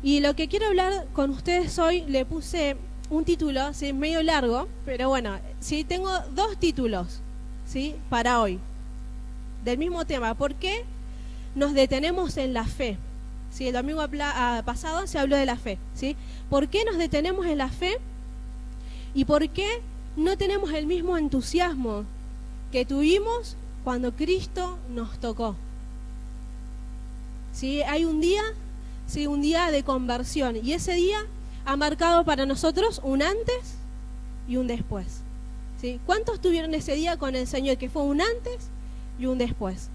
Y lo que quiero hablar con ustedes hoy, le puse un título, ¿sí? Medio largo, pero bueno, sí, tengo dos títulos, ¿sí? Para hoy, del mismo tema. ¿Por qué nos detenemos en la fe? ¿Sí? El domingo pasado se habló de la fe, ¿sí? ¿Por qué nos detenemos en la fe? ¿Y por qué no tenemos el mismo entusiasmo que tuvimos cuando Cristo nos tocó? ¿Sí? Hay un día, ¿sí? Un día de conversión, y ese día ha marcado para nosotros un antes y un después, ¿sí? ¿Cuántos tuvieron ese día con el Señor, que fue un antes y un después?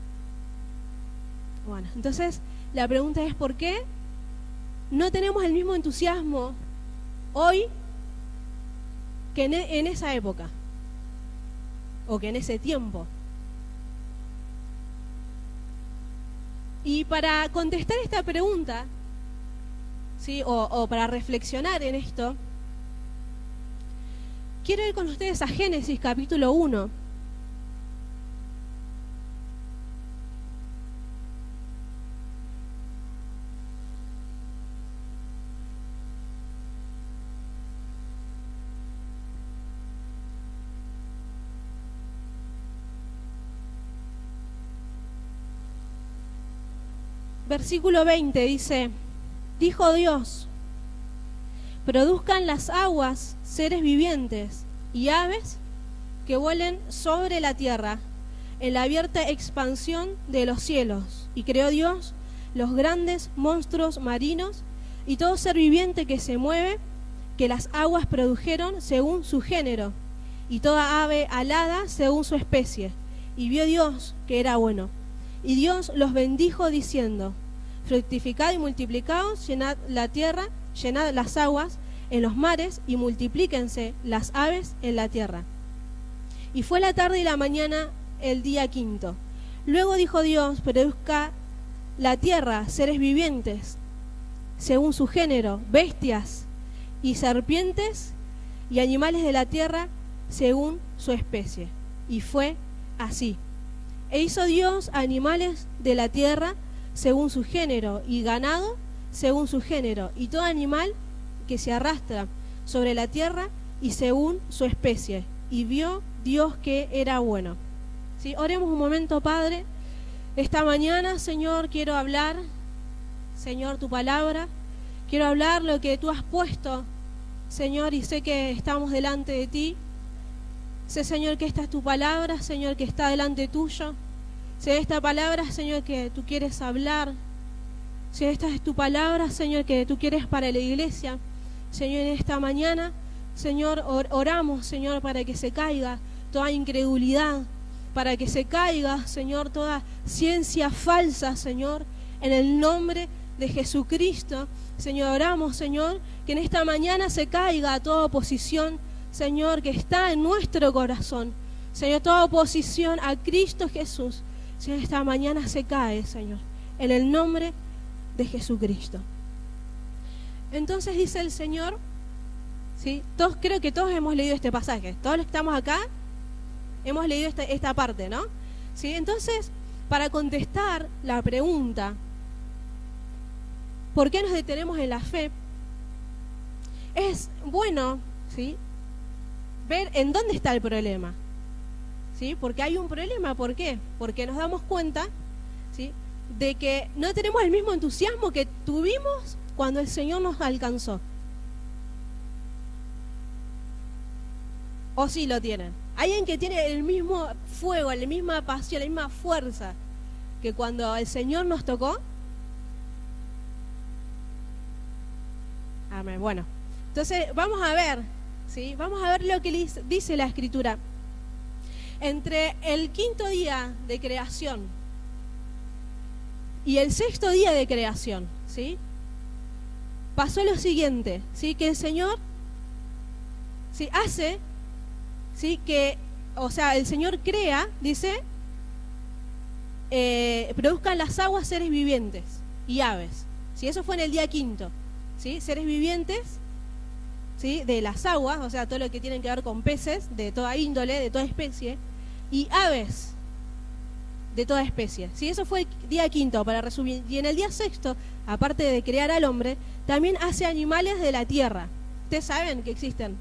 Bueno, entonces la pregunta es: ¿por qué no tenemos el mismo entusiasmo hoy que en esa época o que en ese tiempo? Y para contestar esta pregunta, ¿sí? o para reflexionar en esto, quiero ir con ustedes a Génesis capítulo 1. Versículo 20 dice: dijo Dios, produzcan las aguas seres vivientes y aves que vuelen sobre la tierra en la abierta expansión de los cielos. Y creó Dios los grandes monstruos marinos y todo ser viviente que se mueve, que las aguas produjeron según su género, y toda ave alada según su especie. Y vio Dios que era bueno. Y Dios los bendijo diciendo: fructificad y multiplicaos, llenad la tierra, llenad las aguas en los mares y multiplíquense las aves en la tierra. Y fue la tarde y la mañana el día quinto. Luego dijo Dios: produzca la tierra seres vivientes según su género, bestias y serpientes y animales de la tierra según su especie. Y fue así. E hizo Dios animales de la tierra según su género, y ganado según su género, y todo animal que se arrastra sobre la tierra, y según su especie. Y vio Dios que era bueno. ¿Sí? Oremos un momento, Padre. Esta mañana, Señor, quiero hablar, Señor, tu palabra. Quiero hablar lo que tú has puesto, Señor, y sé que estamos delante de ti. Sé, Señor, que esta es tu palabra, Señor, que está delante tuyo. Sé esta palabra, Señor, que tú quieres hablar. Sé esta es tu palabra, Señor, que tú quieres para la iglesia. Señor, en esta mañana, Señor, oramos, Señor, para que se caiga toda incredulidad, para que se caiga, Señor, toda ciencia falsa, Señor, en el nombre de Jesucristo. Señor, oramos, Señor, que en esta mañana se caiga toda oposición, Señor, que está en nuestro corazón. Señor, toda oposición a Cristo Jesús, Señor, esta mañana se cae, Señor, en el nombre de Jesucristo. Entonces dice el Señor, ¿sí? Creo que todos hemos leído este pasaje, todos los que estamos acá hemos leído esta parte, ¿no? ¿Sí? Entonces, para contestar la pregunta, ¿por qué nos detenemos en la fe? Es bueno, ¿sí?, ver en dónde está el problema, ¿sí? Porque hay un problema. ¿Por qué? Porque nos damos cuenta, ¿sí?, de que no tenemos el mismo entusiasmo que tuvimos cuando el Señor nos alcanzó. ¿O sí lo tienen? Alguien que tiene el mismo fuego, la misma pasión, la misma fuerza que cuando el Señor nos tocó. Amén. Bueno, entonces vamos a ver, ¿sí? Vamos a ver lo que dice la Escritura. Entre el quinto día de creación y el sexto día de creación, ¿sí?, pasó lo siguiente, ¿sí?, que el Señor, ¿sí?, hace, ¿sí?, que, o sea, el Señor crea, dice, produzcan las aguas seres vivientes y aves, ¿sí? Eso fue en el día quinto, ¿sí? Seres vivientes, ¿sí?, de las aguas, o sea, todo lo que tiene que ver con peces, de toda índole, de toda especie, y aves de toda especie. ¿Sí? Eso fue el día quinto, para resumir. Y en el día sexto, aparte de crear al hombre, también hace animales de la tierra. Ustedes saben que existen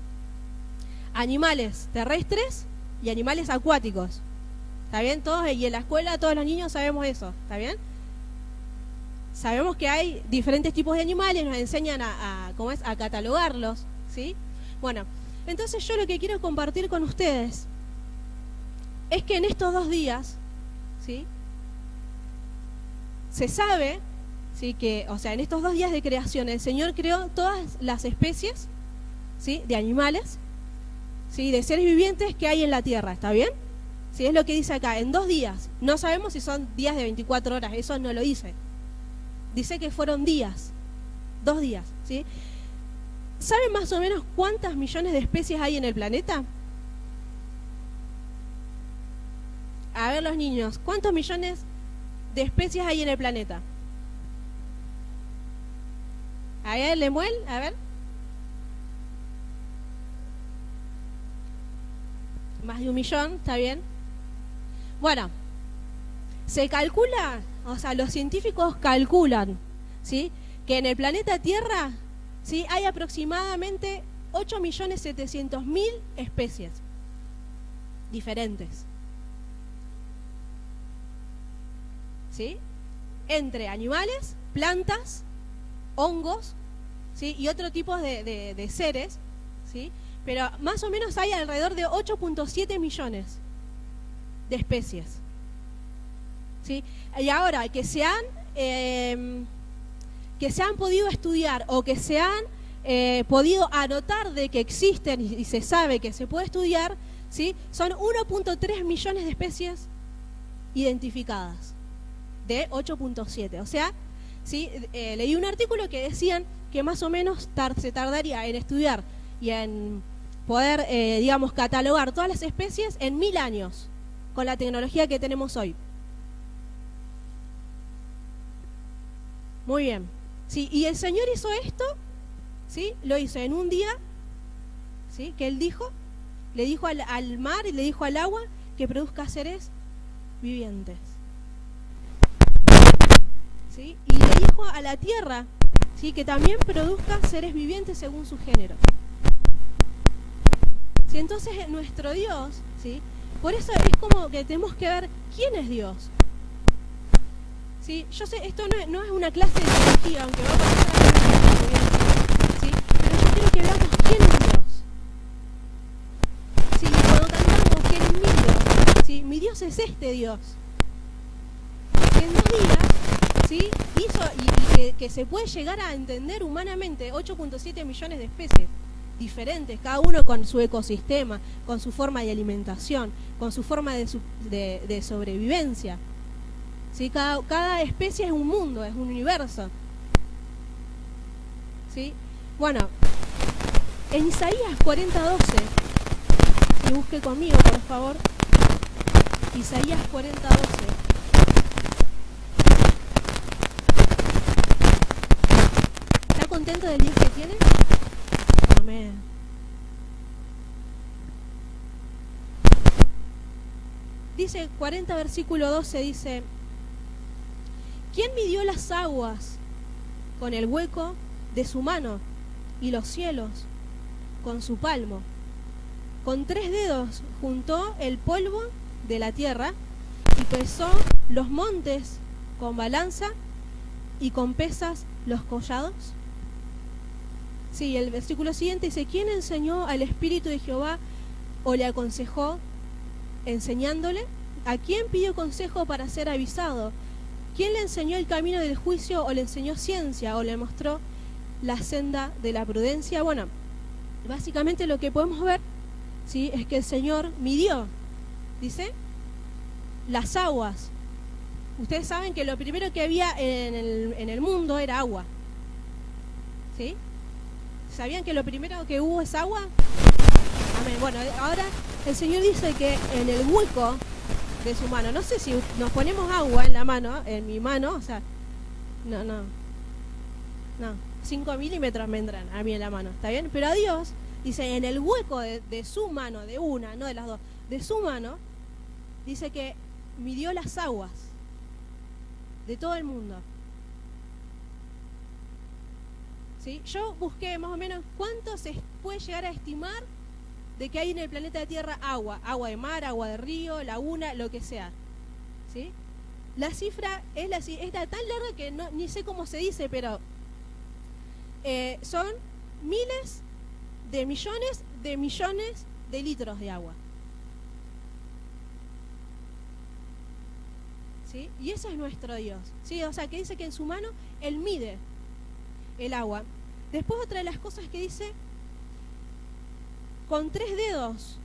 animales terrestres y animales acuáticos. ¿Está bien? Todos, y en la escuela todos los niños sabemos eso. ¿Está bien? Sabemos que hay diferentes tipos de animales, nos enseñan ¿cómo es? A catalogarlos. ¿Sí? Bueno, entonces yo lo que quiero compartir con ustedes es que en estos 2 días, ¿sí? Se sabe, ¿sí? Que, o sea, en estos 2 días de creación el Señor creó todas las especies, ¿sí? De animales, ¿sí? De seres vivientes que hay en la tierra, ¿está bien? ¿Sí? Es lo que dice acá, en 2 días. No sabemos si son días de 24 horas, eso no lo dice. Dice que fueron días, 2 días, ¿sí? ¿Saben más o menos cuántas millones de especies hay en el planeta? A ver los niños, ¿cuántos millones de especies hay en el planeta? A ver, Lemuel, a ver. Más de 1 millón, ¿está bien? Bueno, se calcula, o sea, los científicos calculan, ¿sí? Que en el planeta Tierra, ¿sí? Hay aproximadamente 8.700.000 especies diferentes. ¿Sí? Entre animales, plantas, hongos, ¿sí? Y otro tipo de seres, ¿sí? Pero más o menos hay alrededor de 8.7 millones de especies, ¿sí? Y ahora que se han podido estudiar o que se han podido anotar de que existen y se sabe que se puede estudiar, ¿sí? Son 1.3 millones de especies identificadas de 8.7. O sea, ¿sí? Leí un artículo que decían que más o menos se tardaría en estudiar y en poder, digamos, catalogar todas las especies en 1000 años con la tecnología que tenemos hoy. Muy bien. Sí, y el Señor hizo esto, ¿sí? Lo hizo en un día, ¿sí? Que Él dijo, le dijo al mar y le dijo al agua que produzca seres vivientes. ¿Sí? Y le dijo a la tierra, ¿sí? Que también produzca seres vivientes según su género. ¿Sí? Entonces nuestro Dios, ¿sí? Por eso es como que tenemos que ver quién es Dios. ¿Sí? Yo sé, esto no es una clase de teología, aunque va a pasar, ¿sí? Pero yo quiero que veamos quién es Dios. ¿Sí? Y cuando cantamos quién es mi Dios, ¿sí? Mi Dios es este Dios. Que en 2 días, ¿sí? Hizo y que se puede llegar a entender humanamente 8.7 millones de especies diferentes, cada uno con su ecosistema, con su forma de alimentación, con su forma de sobrevivencia. ¿Sí? Cada especie es un mundo, es un universo. ¿Sí? Bueno, en Isaías 40:12, si busque conmigo, por favor, Isaías 40:12. ¿Está contento del Dios que tiene? Amén. Dice 40, versículo 12, dice: ¿quién midió las aguas con el hueco de su mano y los cielos con su palmo? Con 3 dedos juntó el polvo de la tierra y pesó los montes con balanza y con pesas los collados. Sí, el versículo siguiente dice: ¿quién enseñó al Espíritu de Jehová o le aconsejó enseñándole? ¿A quién pidió consejo para ser avisado? ¿Quién le enseñó el camino del juicio o le enseñó ciencia o le mostró la senda de la prudencia? Bueno, básicamente lo que podemos ver, ¿sí? Es que el Señor midió, dice, las aguas. Ustedes saben que lo primero que había en el mundo era agua, ¿sí? ¿Sabían que lo primero que hubo es agua? Amén. Bueno, ahora el Señor dice que en el hueco de su mano, no sé si nos ponemos agua en la mano, en mi mano, o sea, no, 5 milímetros me entran a mí en la mano, ¿está bien? Pero a Dios, dice, en el hueco de su mano, de una, no de las dos, de su mano, dice que midió las aguas de todo el mundo. ¿Sí? Yo busqué más o menos cuánto se puede llegar a estimar de que hay en el planeta Tierra agua de mar, agua de río, laguna, lo que sea. ¿Sí? La cifra es tan larga que ni sé cómo se dice, pero son miles de millones de litros de agua. ¿Sí? Y ese es nuestro Dios. ¿Sí? O sea, que dice que en su mano Él mide el agua. Después otra de las cosas que dice, con 3 dedos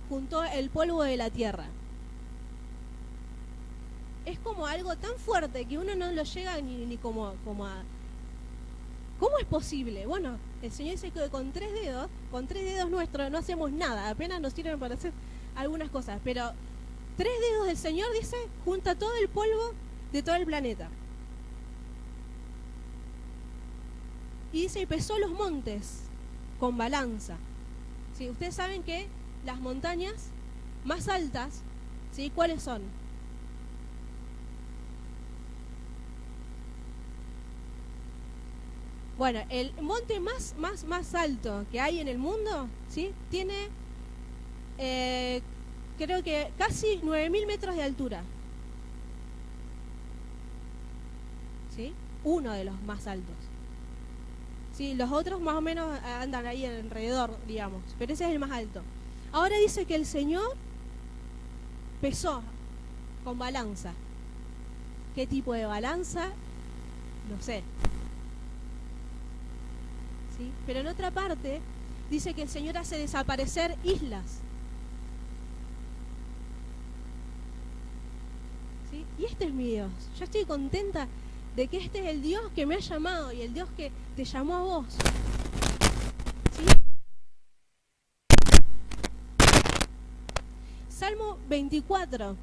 juntó el polvo de la tierra. Es como algo tan fuerte que uno no lo llega ni como a... ¿Cómo es posible? Bueno, el Señor dice que con 3 dedos nuestros no hacemos nada, apenas nos sirven para hacer algunas cosas, pero 3 dedos del Señor, dice, junta todo el polvo de todo el planeta. Y dice, y pesó los montes con balanza. ¿Sí? Ustedes saben que las montañas más altas, ¿sí? ¿Cuáles son? Bueno, el monte más alto que hay en el mundo, ¿sí? Tiene, creo que casi 9.000 metros de altura. ¿Sí? Uno de los más altos. Sí, los otros más o menos andan ahí alrededor, digamos, pero ese es el más alto. Ahora dice que el Señor pesó con balanza. ¿Qué tipo de balanza? No sé. ¿Sí? Pero en otra parte dice que el Señor hace desaparecer islas. ¿Sí? Y este es mi Dios. Yo estoy contenta de que este es el Dios que me ha llamado y el Dios que te llamó a vos. ¿Sí? Salmo 24.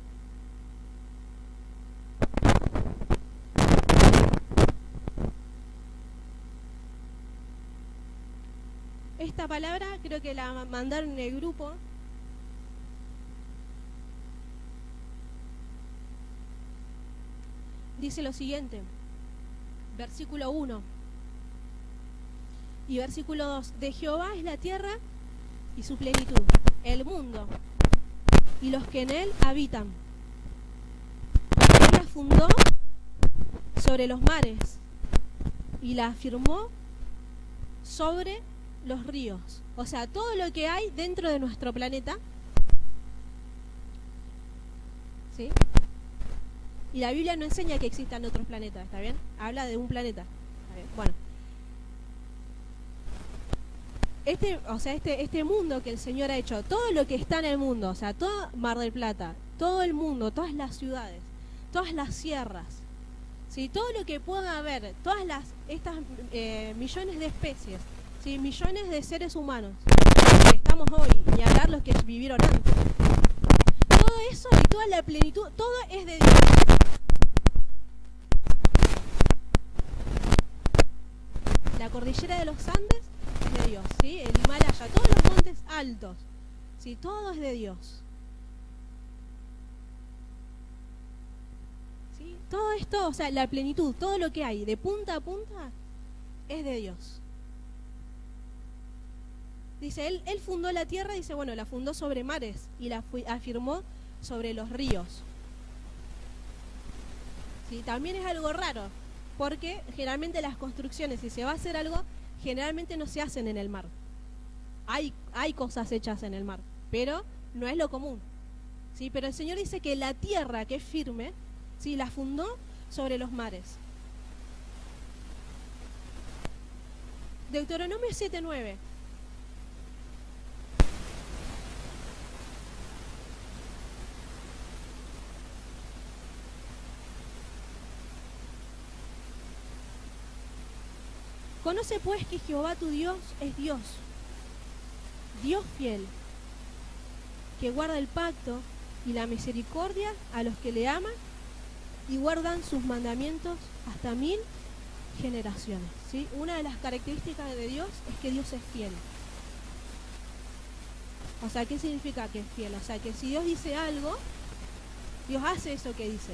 Esta palabra creo que la mandaron en el grupo. Dice lo siguiente, versículo 1 y versículo 2. De Jehová es la tierra y su plenitud, el mundo y los que en él habitan. Él la fundó sobre los mares y la afirmó sobre los ríos. O sea, todo lo que hay dentro de nuestro planeta, ¿sí? Y la Biblia no enseña que existan otros planetas, ¿está bien? Habla de un planeta. ¿Está bien? Bueno. Este mundo que el Señor ha hecho, todo lo que está en el mundo, o sea, todo Mar del Plata, todo el mundo, todas las ciudades, todas las sierras, ¿sí? Todo lo que pueda haber, estas millones de especies, ¿sí? Millones de seres humanos que estamos hoy, ni hablar los que vivieron antes. Todo eso y toda la plenitud, todo es de Dios. La cordillera de los Andes es de Dios, ¿sí? El Himalaya, todos los montes altos, ¿sí? Todo es de Dios. ¿Sí? Todo esto, o sea, la plenitud, todo lo que hay, de punta a punta, es de Dios. Dice, él fundó la tierra, dice, bueno, la fundó sobre mares y la afirmó sobre los ríos. ¿Sí? También es algo raro, porque generalmente las construcciones, si se va a hacer algo, generalmente no se hacen en el mar. Hay cosas hechas en el mar, pero no es lo común. ¿Sí? Pero el Señor dice que la tierra que es firme, ¿sí? La fundó sobre los mares. Deuteronomio 7:9. Conoce pues que Jehová tu Dios es Dios, Dios fiel, que guarda el pacto y la misericordia a los que le aman y guardan sus mandamientos hasta 1000 generaciones. ¿Sí? Una de las características de Dios es que Dios es fiel. O sea, ¿qué significa que es fiel? O sea, que si Dios dice algo, Dios hace eso que dice.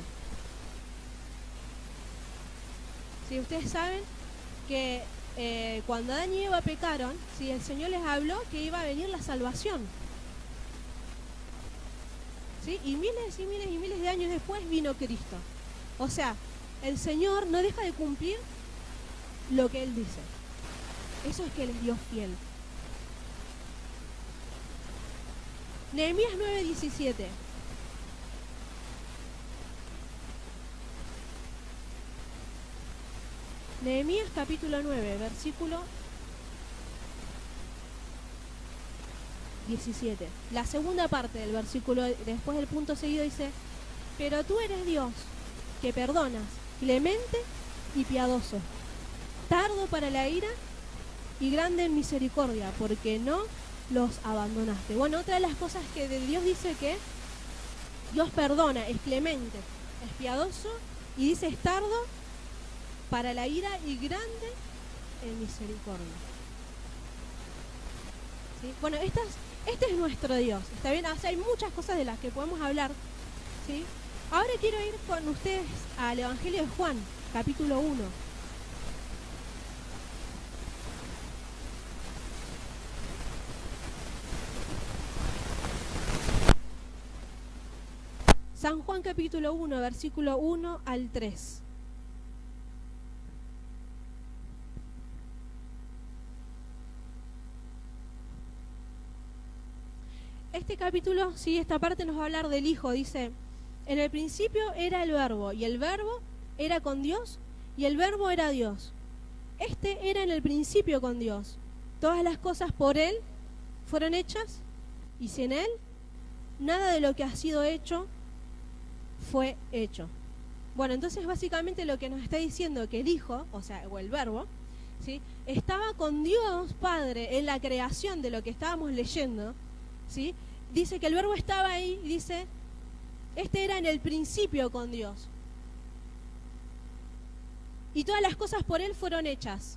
¿Sí? Ustedes saben que cuando Adán y Eva pecaron, ¿sí? El Señor les habló que iba a venir la salvación. ¿Sí? Y miles y miles y miles de años después vino Cristo. O sea, el Señor no deja de cumplir lo que Él dice. Eso es que Él es Dios fiel. Nehemías 9:17. Nehemías capítulo 9, versículo 17. La segunda parte del versículo, después del punto seguido, dice: pero tú eres Dios, que perdonas, clemente y piadoso, tardo para la ira y grande en misericordia, porque no los abandonaste. Bueno, otra de las cosas que de Dios dice que Dios perdona, es clemente, es piadoso, y dice es tardo para la ira y grande en misericordia. ¿Sí? Bueno, este es nuestro Dios, ¿está bien? O sea, hay muchas cosas de las que podemos hablar, ¿sí? Ahora quiero ir con ustedes al Evangelio de Juan, capítulo 1. San Juan capítulo 1, versículo 1 al 3. Este capítulo, sí, esta parte nos va a hablar del Hijo. Dice: en el principio era el Verbo, y el Verbo era con Dios, y el Verbo era Dios. Este era en el principio con Dios. Todas las cosas por Él fueron hechas, y sin Él nada de lo que ha sido hecho fue hecho. Bueno, entonces básicamente lo que nos está diciendo que el Hijo, o el Verbo, ¿sí?, estaba con Dios Padre en la creación de lo que estábamos leyendo, ¿sí? Dice que el Verbo estaba ahí y dice, este era en el principio con Dios. Y todas las cosas por Él fueron hechas.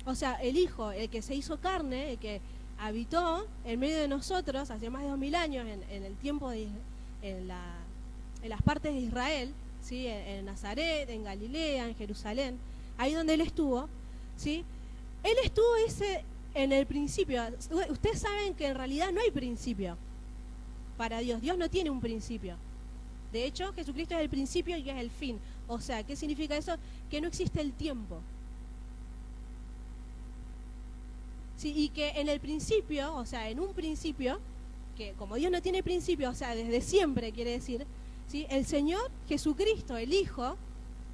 O sea, el Hijo, el que se hizo carne, el que habitó en medio de nosotros hace más de 2000 años en el tiempo en las partes de Israel, ¿sí?, en Nazaret, en Galilea, en Jerusalén, ahí donde Él estuvo, ¿sí? Él estuvo en el principio. Ustedes saben que en realidad no hay principio para Dios. Dios no tiene un principio. De hecho, Jesucristo es el principio y es el fin. O sea, ¿qué significa eso? Que no existe el tiempo. Sí, y que en el principio, o sea, en un principio, que como Dios no tiene principio, o sea, desde siempre quiere decir, ¿sí?, el Señor Jesucristo, el Hijo,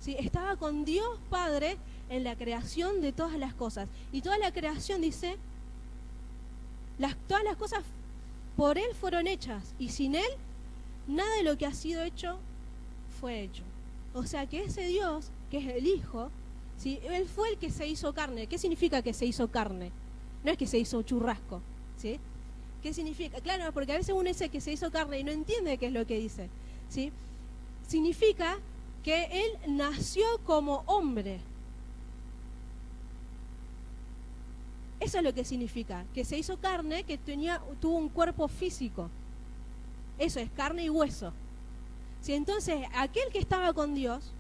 ¿sí?, estaba con Dios Padre en la creación de todas las cosas. Y toda la creación, dice, todas las cosas por Él fueron hechas, y sin Él nada de lo que ha sido hecho fue hecho. O sea que ese Dios, que es el Hijo, ¿sí?, Él fue el que se hizo carne. ¿Qué significa que se hizo carne? No es que se hizo churrasco, ¿sí? ¿Qué significa? Claro, porque a veces uno dice que se hizo carne y no entiende qué es lo que dice, ¿sí? Significa que Él nació como hombre. Eso es lo que significa, que se hizo carne, que tuvo un cuerpo físico. Eso es carne y hueso. ¿Sí? Entonces, aquel que estaba con Dios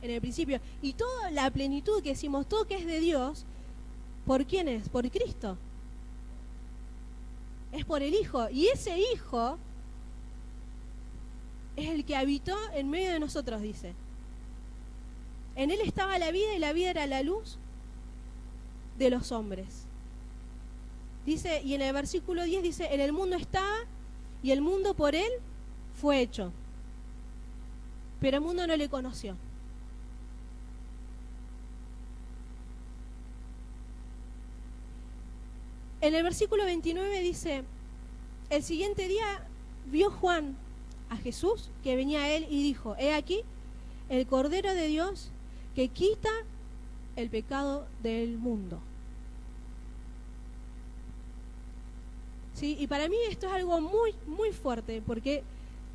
en el principio, y toda la plenitud que decimos, todo que es de Dios, ¿por quién es? Por Cristo. Es por el Hijo. Y ese Hijo es el que habitó en medio de nosotros, dice. En Él estaba la vida, y la vida era la luz de los hombres. Dice, y en el versículo 10 dice, en el mundo estaba, y el mundo por Él fue hecho, pero el mundo no le conoció. En el versículo 29 dice, el siguiente día vio Juan a Jesús que venía a él y dijo, he aquí el Cordero de Dios que quita el pecado del mundo. ¿Sí? Y para mí esto es algo muy, muy fuerte, porque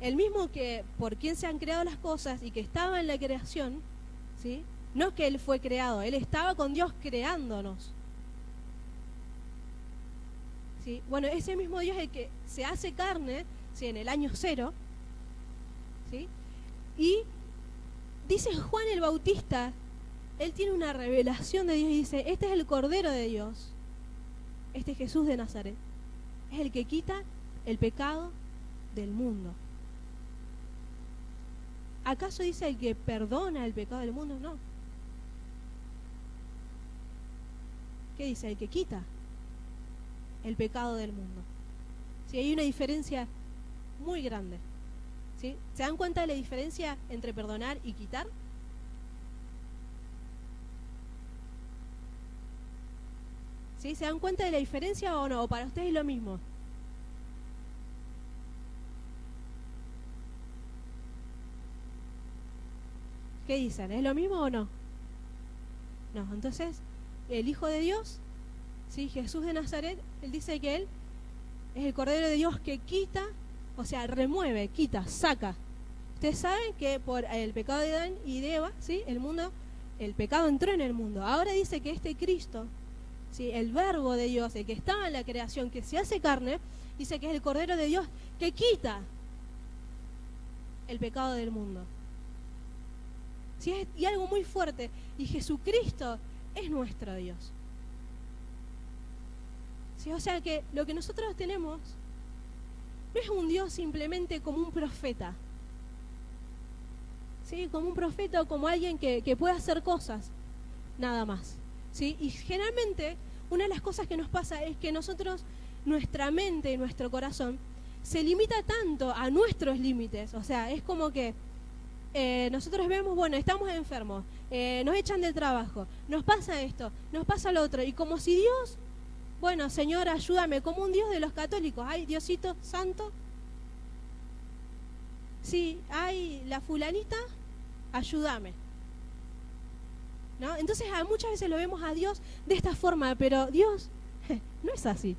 el mismo que por quien se han creado las cosas y que estaba en la creación, ¿sí?, no es que Él fue creado, Él estaba con Dios creándonos. ¿Sí? Bueno, ese mismo Dios, el que se hace carne, ¿sí? En el año 0, ¿sí? Y dice Juan el Bautista, él tiene una revelación de Dios y dice, este es el Cordero de Dios, este es Jesús de Nazaret, es el que quita el pecado del mundo. ¿Acaso dice el que perdona el pecado del mundo? No. ¿Qué dice? El que quita el pecado del mundo. ¿Sí? Hay una diferencia muy grande. ¿Sí? ¿Se dan cuenta de la diferencia entre perdonar y quitar? ¿Sí? ¿Se dan cuenta de la diferencia o no? ¿O para ustedes es lo mismo? ¿Qué dicen? ¿Es lo mismo o no? No, entonces el Hijo de Dios, ¿sí? Jesús de Nazaret, él dice que él es el Cordero de Dios que quita, o sea, remueve, quita, saca. Ustedes saben que por el pecado de Adán y de Eva, ¿sí? El pecado entró en el mundo. Ahora dice que este Cristo, ¿sí? El Verbo de Dios, el que estaba en la creación, que se hace carne, dice que es el Cordero de Dios que quita el pecado del mundo. ¿Sí? Y algo muy fuerte, y Jesucristo es nuestro Dios. ¿Sí? O sea que lo que nosotros tenemos no es un Dios simplemente como un profeta, ¿sí? Como un profeta o como alguien que puede hacer cosas, nada más, ¿sí? Y generalmente una de las cosas que nos pasa es que nosotros, nuestra mente y nuestro corazón se limita tanto a nuestros límites, o sea, es como que nosotros vemos, bueno, estamos enfermos, nos echan del trabajo, nos pasa esto, nos pasa lo otro, y como si Dios, bueno, Señor, ayúdame, como un Dios de los católicos, ay, Diosito Santo, sí, ay, la fulanita, ayúdame, ¿no? Entonces muchas veces lo vemos a Dios de esta forma, pero Dios no es así.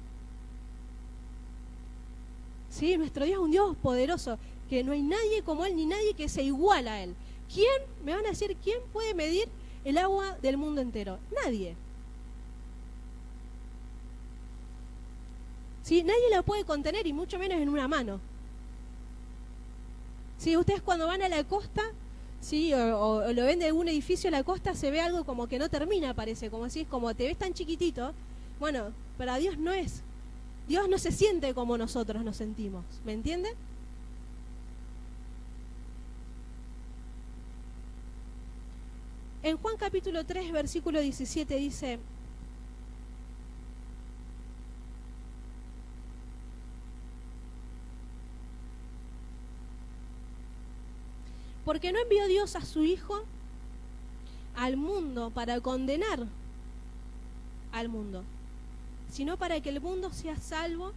Sí, nuestro Dios es un Dios poderoso, que no hay nadie como Él, ni nadie que se iguala a Él. ¿Quién, me van a decir, quién puede medir el agua del mundo entero? Nadie. ¿Sí? Nadie la puede contener, y mucho menos en una mano. ¿Sí? Ustedes cuando van a la costa, ¿sí? o lo ven de algún edificio a la costa, se ve algo como que no termina, parece, como si es como te ves tan chiquitito. Bueno, para Dios no es. Dios no se siente como nosotros nos sentimos, ¿me entienden? En Juan capítulo 3, versículo 17 dice, porque no envió Dios a su Hijo al mundo para condenar al mundo, sino para que el mundo sea salvo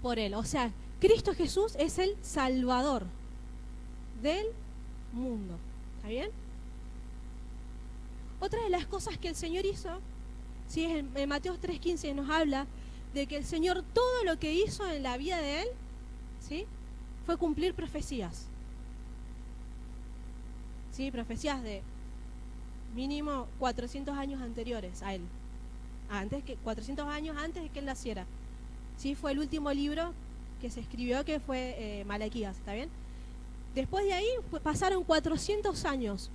por Él. O sea, Cristo Jesús es el Salvador del mundo. ¿Está bien? Otra de las cosas que el Señor hizo, ¿sí? En Mateo 3:15 nos habla de que el Señor todo lo que hizo en la vida de Él, ¿sí? Fue cumplir profecías. ¿Sí? Profecías de mínimo 400 años anteriores a Él. 400 años antes de que Él naciera. ¿Sí? Fue el último libro que se escribió, que fue Malaquías, ¿está bien? Después de ahí pasaron 400 años.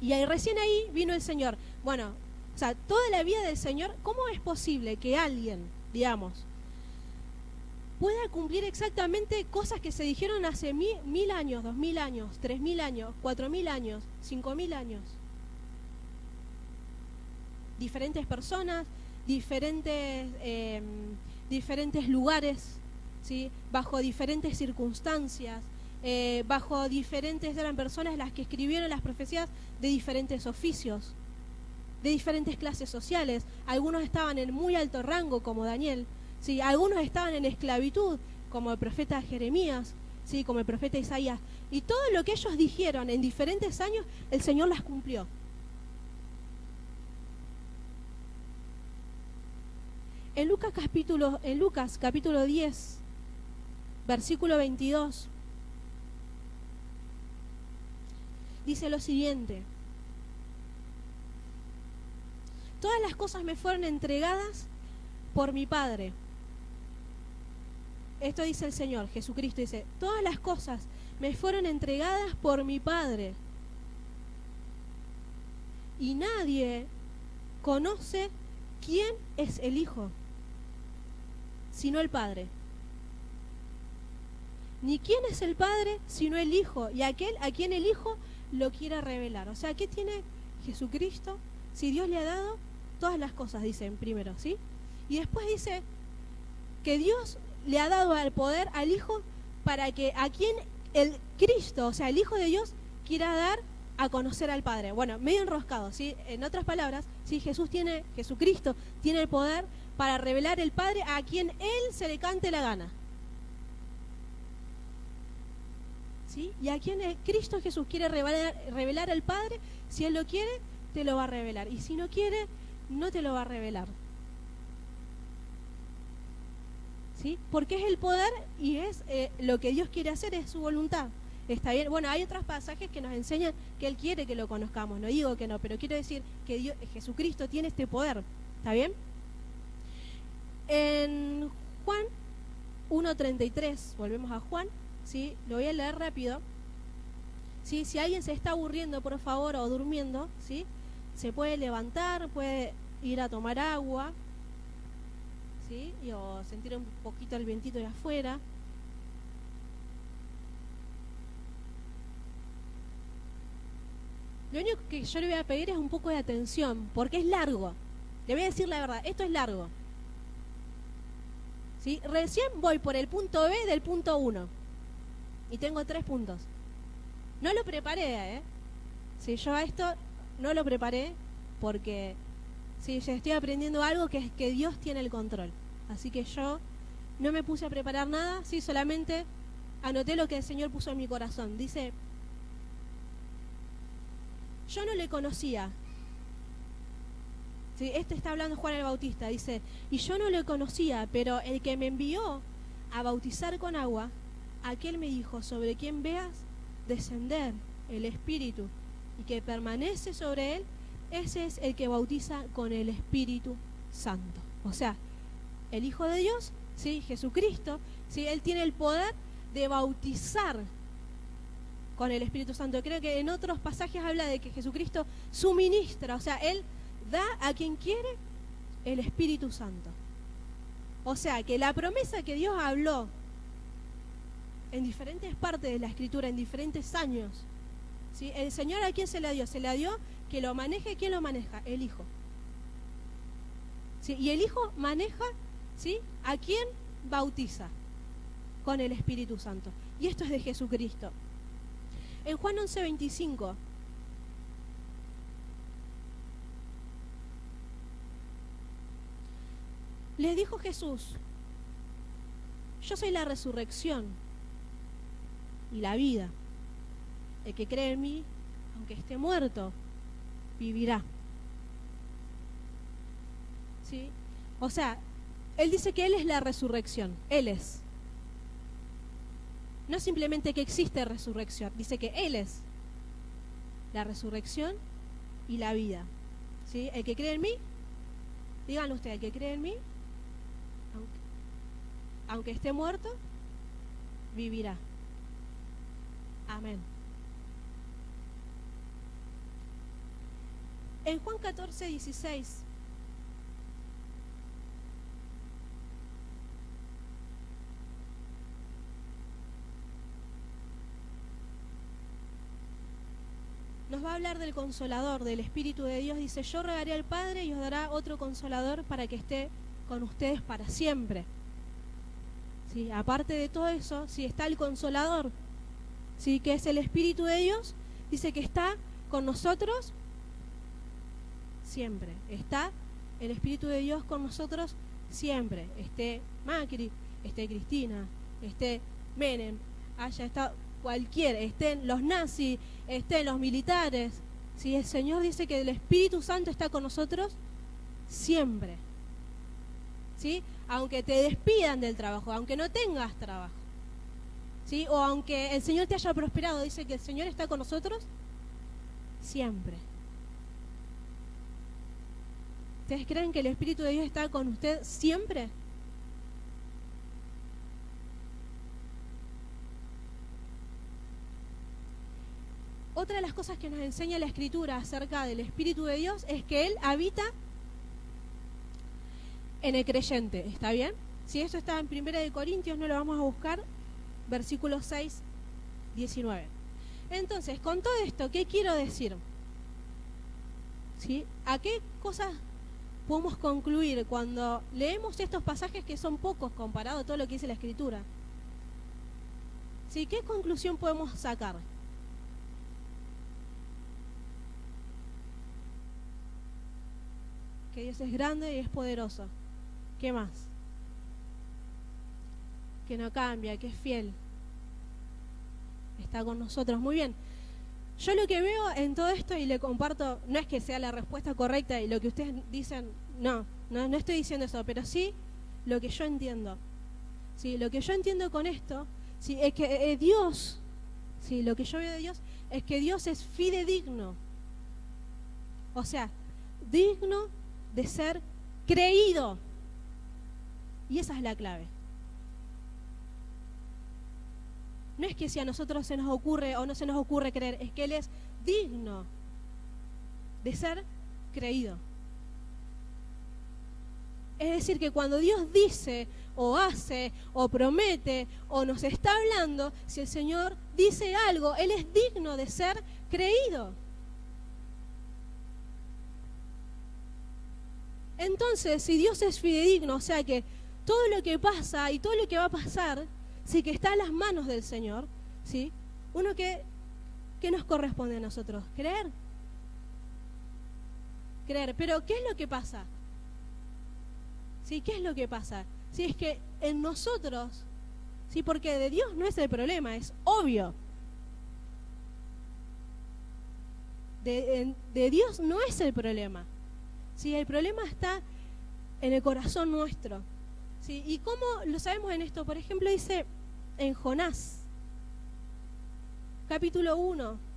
Y recién ahí vino el Señor. Bueno, o sea, toda la vida del Señor, ¿cómo es posible que alguien, digamos, pueda cumplir exactamente cosas que se dijeron hace 1000 años, 2000 años, 3000 años, 4000 años, 5000 años? Diferentes personas, diferentes lugares, ¿sí? Bajo diferentes circunstancias, bajo diferentes, eran personas las que escribieron las profecías de diferentes oficios, de diferentes clases sociales. Algunos estaban en muy alto rango, como Daniel, ¿sí? Algunos estaban en esclavitud, como el profeta Jeremías, ¿sí? Como el profeta Isaías. Y todo lo que ellos dijeron en diferentes años, el Señor las cumplió. En Lucas capítulo 10, versículo 22, dice lo siguiente: todas las cosas me fueron entregadas por mi Padre. esto dice el Señor, Jesucristo, dice, todas las cosas me fueron entregadas por mi Padre. Y nadie conoce quién es el Hijo, sino el Padre. Ni quién es el Padre, sino el Hijo, y aquel a quien el Hijo lo quiera revelar. O sea, ¿qué tiene Jesucristo? Si Dios le ha dado todas las cosas, dice en primero, ¿sí? Y después dice que Dios le ha dado el poder al Hijo para que a quien el Cristo, o sea, el Hijo de Dios, quiera dar a conocer al Padre. Bueno, medio enroscado, ¿sí? En otras palabras, ¿sí? Jesucristo tiene el poder para revelar el Padre a quien Él se le cante la gana. ¿Sí? Y a quien Cristo Jesús quiere revelar al Padre, si Él lo quiere, te lo va a revelar. Y si no quiere, no te lo va a revelar. ¿Sí? Porque es el poder y es lo que Dios quiere hacer, es su voluntad. ¿Está bien? Bueno, hay otros pasajes que nos enseñan que Él quiere que lo conozcamos. No digo que no, pero quiero decir que Jesucristo tiene este poder. ¿Está bien? En Juan 1:33, volvemos a Juan, ¿sí? Lo voy a leer rápido. ¿Sí? Si alguien se está aburriendo, por favor, o durmiendo, ¿sí? Se puede levantar, puede ir a tomar agua, ¿sí? O sentir un poquito el vientito de afuera. Lo único que yo le voy a pedir es un poco de atención, porque es largo. Le voy a decir la verdad, esto es largo. ¿Sí? Recién voy por el punto B del punto 1. Y tengo 3 puntos. No lo preparé, ¿eh? Si yo a esto no lo preparé porque sí, ya estoy aprendiendo algo que es que Dios tiene el control. Así que yo no me puse a preparar nada, sí, solamente anoté lo que el Señor puso en mi corazón. Dice, yo no le conocía. Sí, este está hablando Juan el Bautista, dice, y yo no le conocía, pero el que me envió a bautizar con agua, aquel me dijo, sobre quien veas descender el Espíritu y que permanece sobre él, ese es el que bautiza con el Espíritu Santo. O sea, el Hijo de Dios, ¿sí? Jesucristo, ¿sí? Él tiene el poder de bautizar con el Espíritu Santo. Creo que en otros pasajes habla de que Jesucristo suministra, o sea, Él da a quien quiere el Espíritu Santo. O sea, que la promesa que Dios habló en diferentes partes de la Escritura, en diferentes años, ¿sí? El Señor, ¿a quién se la dio? Se la dio que lo maneje. ¿Quién lo maneja? El Hijo. ¿Sí? Y el Hijo maneja, ¿sí? ¿A quién bautiza? Con el Espíritu Santo. Y esto es de Jesucristo. En Juan 11:25 les dijo Jesús, yo soy la resurrección y la vida. El que cree en mí, aunque esté muerto, vivirá. ¿Sí? O sea, Él dice que Él es la resurrección. Él es. No simplemente que existe resurrección, dice que Él es la resurrección y la vida. ¿Sí? El que cree en mí, díganlo ustedes, el que cree en mí, aunque esté muerto, vivirá. Amén. En Juan 14:16 nos va a hablar del Consolador, del Espíritu de Dios. Dice, yo rogaré al Padre y os dará otro Consolador para que esté con ustedes para siempre. ¿Sí? Aparte de todo eso, sí, está el Consolador, ¿sí? Que es el Espíritu de Dios. Dice que está con nosotros siempre. Está el Espíritu de Dios con nosotros siempre. Esté Macri, esté Cristina, esté Menem, haya estado cualquiera, estén los nazis, estén los militares. ¿Sí? El Señor dice que el Espíritu Santo está con nosotros siempre. ¿Sí? Aunque te despidan del trabajo, aunque no tengas trabajo, ¿sí? O aunque el Señor te haya prosperado, dice que el Señor está con nosotros siempre. ¿Ustedes creen que el Espíritu de Dios está con usted siempre? otra de las cosas que nos enseña la Escritura acerca del Espíritu de Dios es que Él habita en el creyente, ¿está bien? Si esto está en 1 Corintios, no lo vamos a buscar, versículo 6, 19. Entonces, con todo esto, ¿qué quiero decir? ¿Sí? ¿A qué cosas podemos concluir cuando leemos estos pasajes que son pocos comparado a todo lo que dice la Escritura? ¿Sí? ¿Qué conclusión podemos sacar? Que Dios es grande y es poderoso. ¿Qué más? Que no cambia, que es fiel. Está con nosotros. Muy bien. Yo lo que veo en todo esto y le comparto, no es que sea la respuesta correcta y lo que ustedes dicen, no estoy diciendo eso, pero sí lo que yo entiendo. Sí, lo que yo entiendo con esto, sí, es que Dios, sí, lo que yo veo de Dios es que Dios es fidedigno. O sea, digno de ser creído. Y esa es la clave. No es que si a nosotros se nos ocurre o no se nos ocurre creer, es que Él es digno de ser creído. Es decir, que cuando Dios dice o hace o promete o nos está hablando, si el Señor dice algo, Él es digno de ser creído. Entonces, si Dios es fidedigno, o sea que todo lo que pasa y todo lo que va a pasar, sí, que está en las manos del Señor, ¿sí? ¿Qué nos corresponde a nosotros? Creer. Creer. Pero ¿qué es lo que pasa? ¿Sí? ¿Qué es lo que pasa? Sí, es que en nosotros, sí, porque de Dios no es el problema, es obvio. De Dios no es el problema. Sí, el problema está en el corazón nuestro. ¿Sí? ¿Y cómo lo sabemos en esto? Por ejemplo, dice en Jonás, capítulo 1.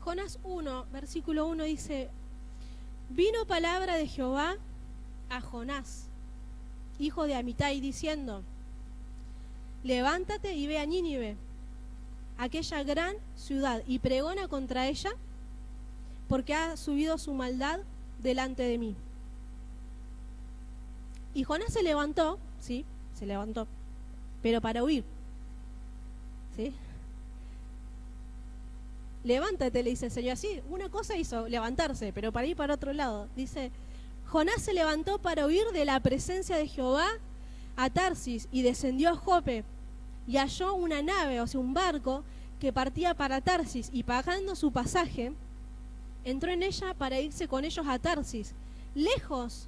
Jonás 1, versículo 1 dice: vino palabra de Jehová a Jonás, hijo de Amitai, diciendo: levántate y ve a Nínive, aquella gran ciudad, y pregona contra ella, porque ha subido su maldad delante de mí. Y Jonás se levantó, sí, se levantó, pero para huir, ¿sí? Levántate, le dice el Señor. Así, una cosa hizo, levantarse, pero para ir para otro lado. Dice: Jonás se levantó para huir de la presencia de Jehová a Tarsis y descendió a Jope y halló una nave, o sea, un barco que partía para Tarsis, y pagando su pasaje, entró en ella para irse con ellos a Tarsis, lejos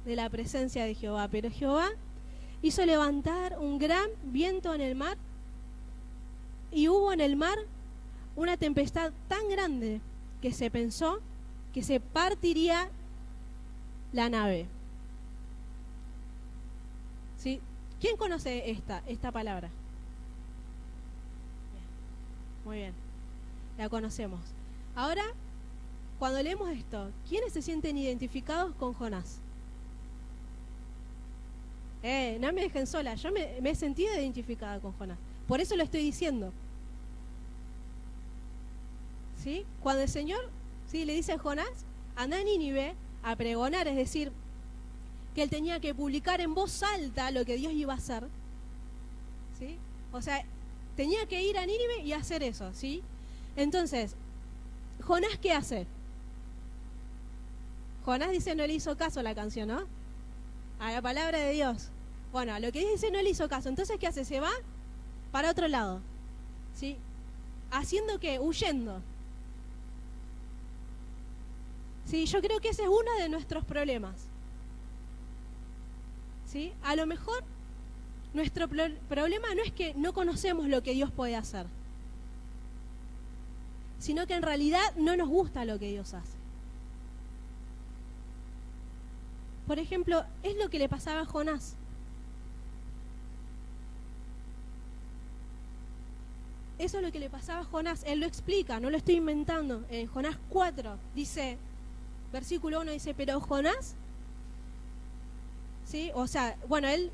de la presencia de Jehová. Pero Jehová hizo levantar un gran viento en el mar, y hubo en el mar una tempestad tan grande que se pensó que se partiría la nave. ¿Sí? ¿Quién conoce esta palabra? Bien. Muy bien, la conocemos. Ahora, cuando leemos esto, ¿quiénes se sienten identificados con Jonás? No me dejen sola, yo me he sentido identificada con Jonás. Por eso lo estoy diciendo. ¿Sí? Cuando el Señor, ¿sí?, le dice a Jonás: anda a Nínive a pregonar, es decir, que él tenía que publicar en voz alta lo que Dios iba a hacer, ¿sí? O sea, tenía que ir a Nínive y hacer eso, ¿sí? Entonces, Jonás, ¿qué hace? Jonás dice: no le hizo caso a la canción, ¿no? A la palabra de Dios. Bueno, a lo que dice no le hizo caso. Entonces, ¿qué hace? Se va para otro lado, ¿sí? ¿Haciendo qué? Huyendo. Sí, yo creo que ese es uno de nuestros problemas. ¿Sí? A lo mejor nuestro problema no es que no conocemos lo que Dios puede hacer, sino que en realidad no nos gusta lo que Dios hace. Por ejemplo, es lo que le pasaba a Jonás. eso es lo que le pasaba a Jonás. Él lo explica, no lo estoy inventando. En Jonás 4 dice, versículo 1 dice, pero Jonás, ¿sí? O sea, bueno, él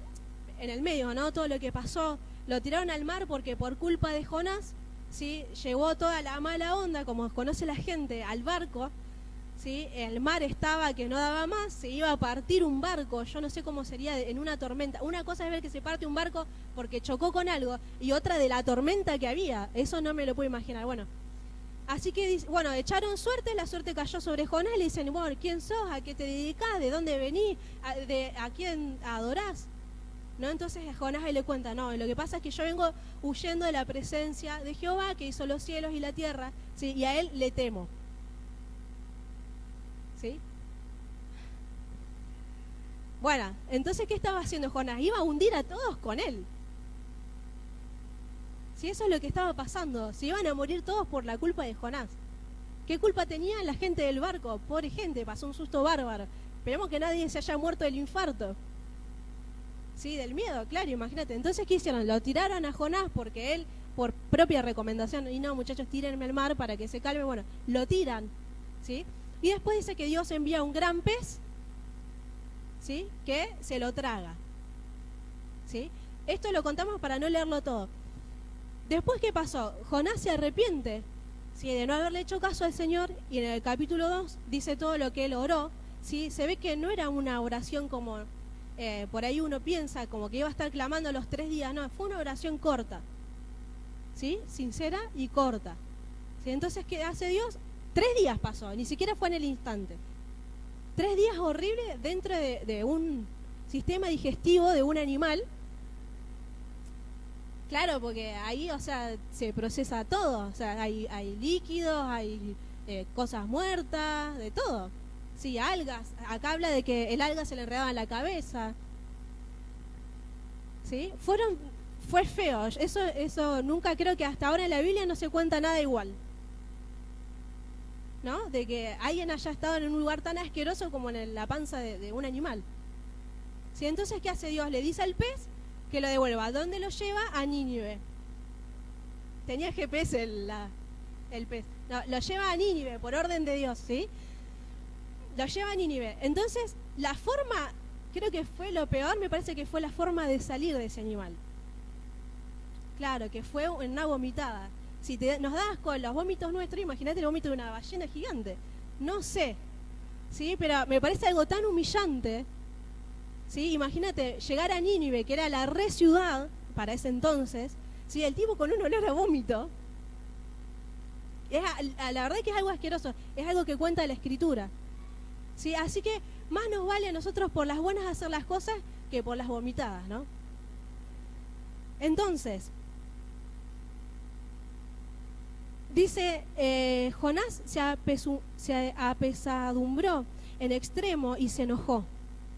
en el medio, ¿no? Todo lo que pasó, lo tiraron al mar porque por culpa de Jonás, ¿sí? Llevó toda la mala onda, como conoce la gente, al barco, ¿sí? El mar estaba que no daba más, se iba a partir un barco, yo no sé cómo sería en una tormenta. Una cosa es ver que se parte un barco porque chocó con algo, y otra de la tormenta que había, eso no me lo puedo imaginar. Bueno, así que, bueno, echaron suerte, la suerte cayó sobre Jonás, le dicen, bueno, ¿quién sos? ¿A qué te dedicás? ¿De dónde venís? ¿A quién adorás? ¿No? Entonces a Jonás ahí le cuenta, no, lo que pasa es que yo vengo huyendo de la presencia de Jehová, que hizo los cielos y la tierra, ¿sí? Y a él le temo. ¿Sí? Bueno, entonces, ¿qué estaba haciendo Jonás? Iba a hundir a todos con él. Si eso es lo que estaba pasando, se iban a morir todos por la culpa de Jonás. ¿Qué culpa tenía la gente del barco? Pobre gente, pasó un susto bárbaro. Esperemos que nadie se haya muerto del infarto. Sí, del miedo, claro, imagínate. Entonces, ¿qué hicieron? Lo tiraron a Jonás porque él, por propia recomendación, y no, muchachos, tírenme al mar para que se calme. Bueno, lo tiran, ¿sí? Y después dice que Dios envía un gran pez, ¿sí? Que se lo traga, ¿sí? Esto lo contamos para no leerlo todo. Después, ¿qué pasó? Jonás se arrepiente, ¿sí? De no haberle hecho caso al Señor, y en el capítulo 2 dice todo lo que él oró, ¿sí? Se ve que no era una oración como, por ahí uno piensa, como que iba a estar clamando los 3 días, no, fue una oración corta, ¿sí? Sincera y corta, ¿sí? Entonces, ¿qué hace Dios? 3 días pasó, ni siquiera fue en el instante. 3 días horribles dentro de un sistema digestivo de un animal. Claro, porque ahí, o sea, se procesa todo. O sea, hay líquidos, hay cosas muertas, de todo. Sí, algas. Acá habla de que el alga se le enredaba en la cabeza. ¿Sí? Fue feo. Eso nunca, creo que hasta ahora en la Biblia no se cuenta nada igual. ¿No? De que alguien haya estado en un lugar tan asqueroso como en la panza de un animal. ¿Sí? Entonces, ¿qué hace Dios? Le dice al pez que lo devuelva. ¿A dónde lo lleva? A Nínive. Tenía GPS el pez. No, lo lleva a Nínive, por orden de Dios, ¿sí? Lo lleva a Nínive. Entonces, la forma, creo que fue lo peor, me parece que fue la forma de salir de ese animal. Claro, que fue en una vomitada. Si nos das con los vómitos nuestros, imagínate el vómito de una ballena gigante. No sé, ¿sí? Pero me parece algo tan humillante, ¿sí? Imagínate llegar a Nínive, que era la re ciudad para ese entonces, ¿sí? El tipo con un olor a vómito. La verdad que es algo asqueroso, es algo que cuenta la Escritura, ¿sí? Así que más nos vale a nosotros por las buenas hacer las cosas que por las vomitadas, ¿no? Entonces, dice, Jonás se apesadumbró en extremo y se enojó.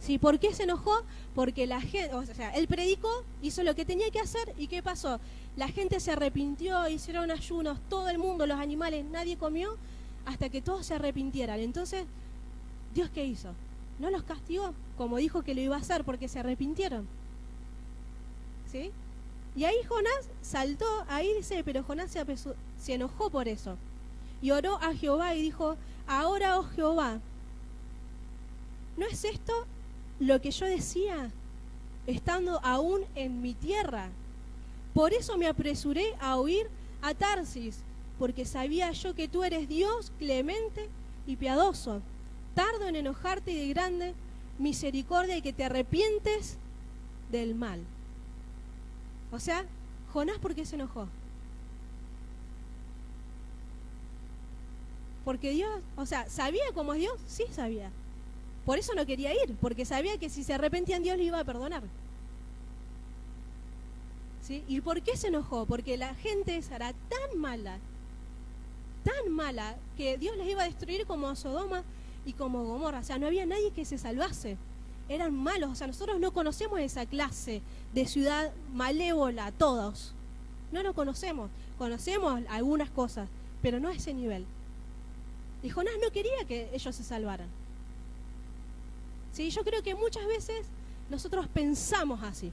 ¿Sí? ¿Por qué se enojó? Porque la gente, o sea, él predicó, hizo lo que tenía que hacer, ¿y qué pasó? La gente se arrepintió, hicieron ayunos, todo el mundo, los animales, nadie comió, hasta que todos se arrepintieran. Entonces, ¿Dios qué hizo? No los castigó, como dijo que lo iba a hacer, porque se arrepintieron. ¿Sí? Y ahí Jonás saltó, ahí dice, pero Jonás se enojó por eso. Y oró a Jehová y dijo, ahora, oh Jehová, ¿no es esto lo que yo decía, estando aún en mi tierra? Por eso me apresuré a huir a Tarsis, porque sabía yo que tú eres Dios clemente y piadoso, tardo en enojarte y de grande misericordia, y que te arrepientes del mal. O sea, Jonás, ¿por qué se enojó? Porque Dios, o sea, ¿sabía cómo es Dios? Sí sabía. Por eso no quería ir, porque sabía que si se arrepentían Dios le iba a perdonar. ¿Sí? ¿Y por qué se enojó? Porque la gente esa era tan mala, que Dios les iba a destruir como a Sodoma y como Gomorra. O sea, no había nadie que se salvase. Eran malos. O sea, nosotros no conocemos esa clase de ciudad malévola, todos. No lo conocemos. Conocemos algunas cosas, pero no a ese nivel. Y Jonás no quería que ellos se salvaran. Sí, yo creo que muchas veces nosotros pensamos así.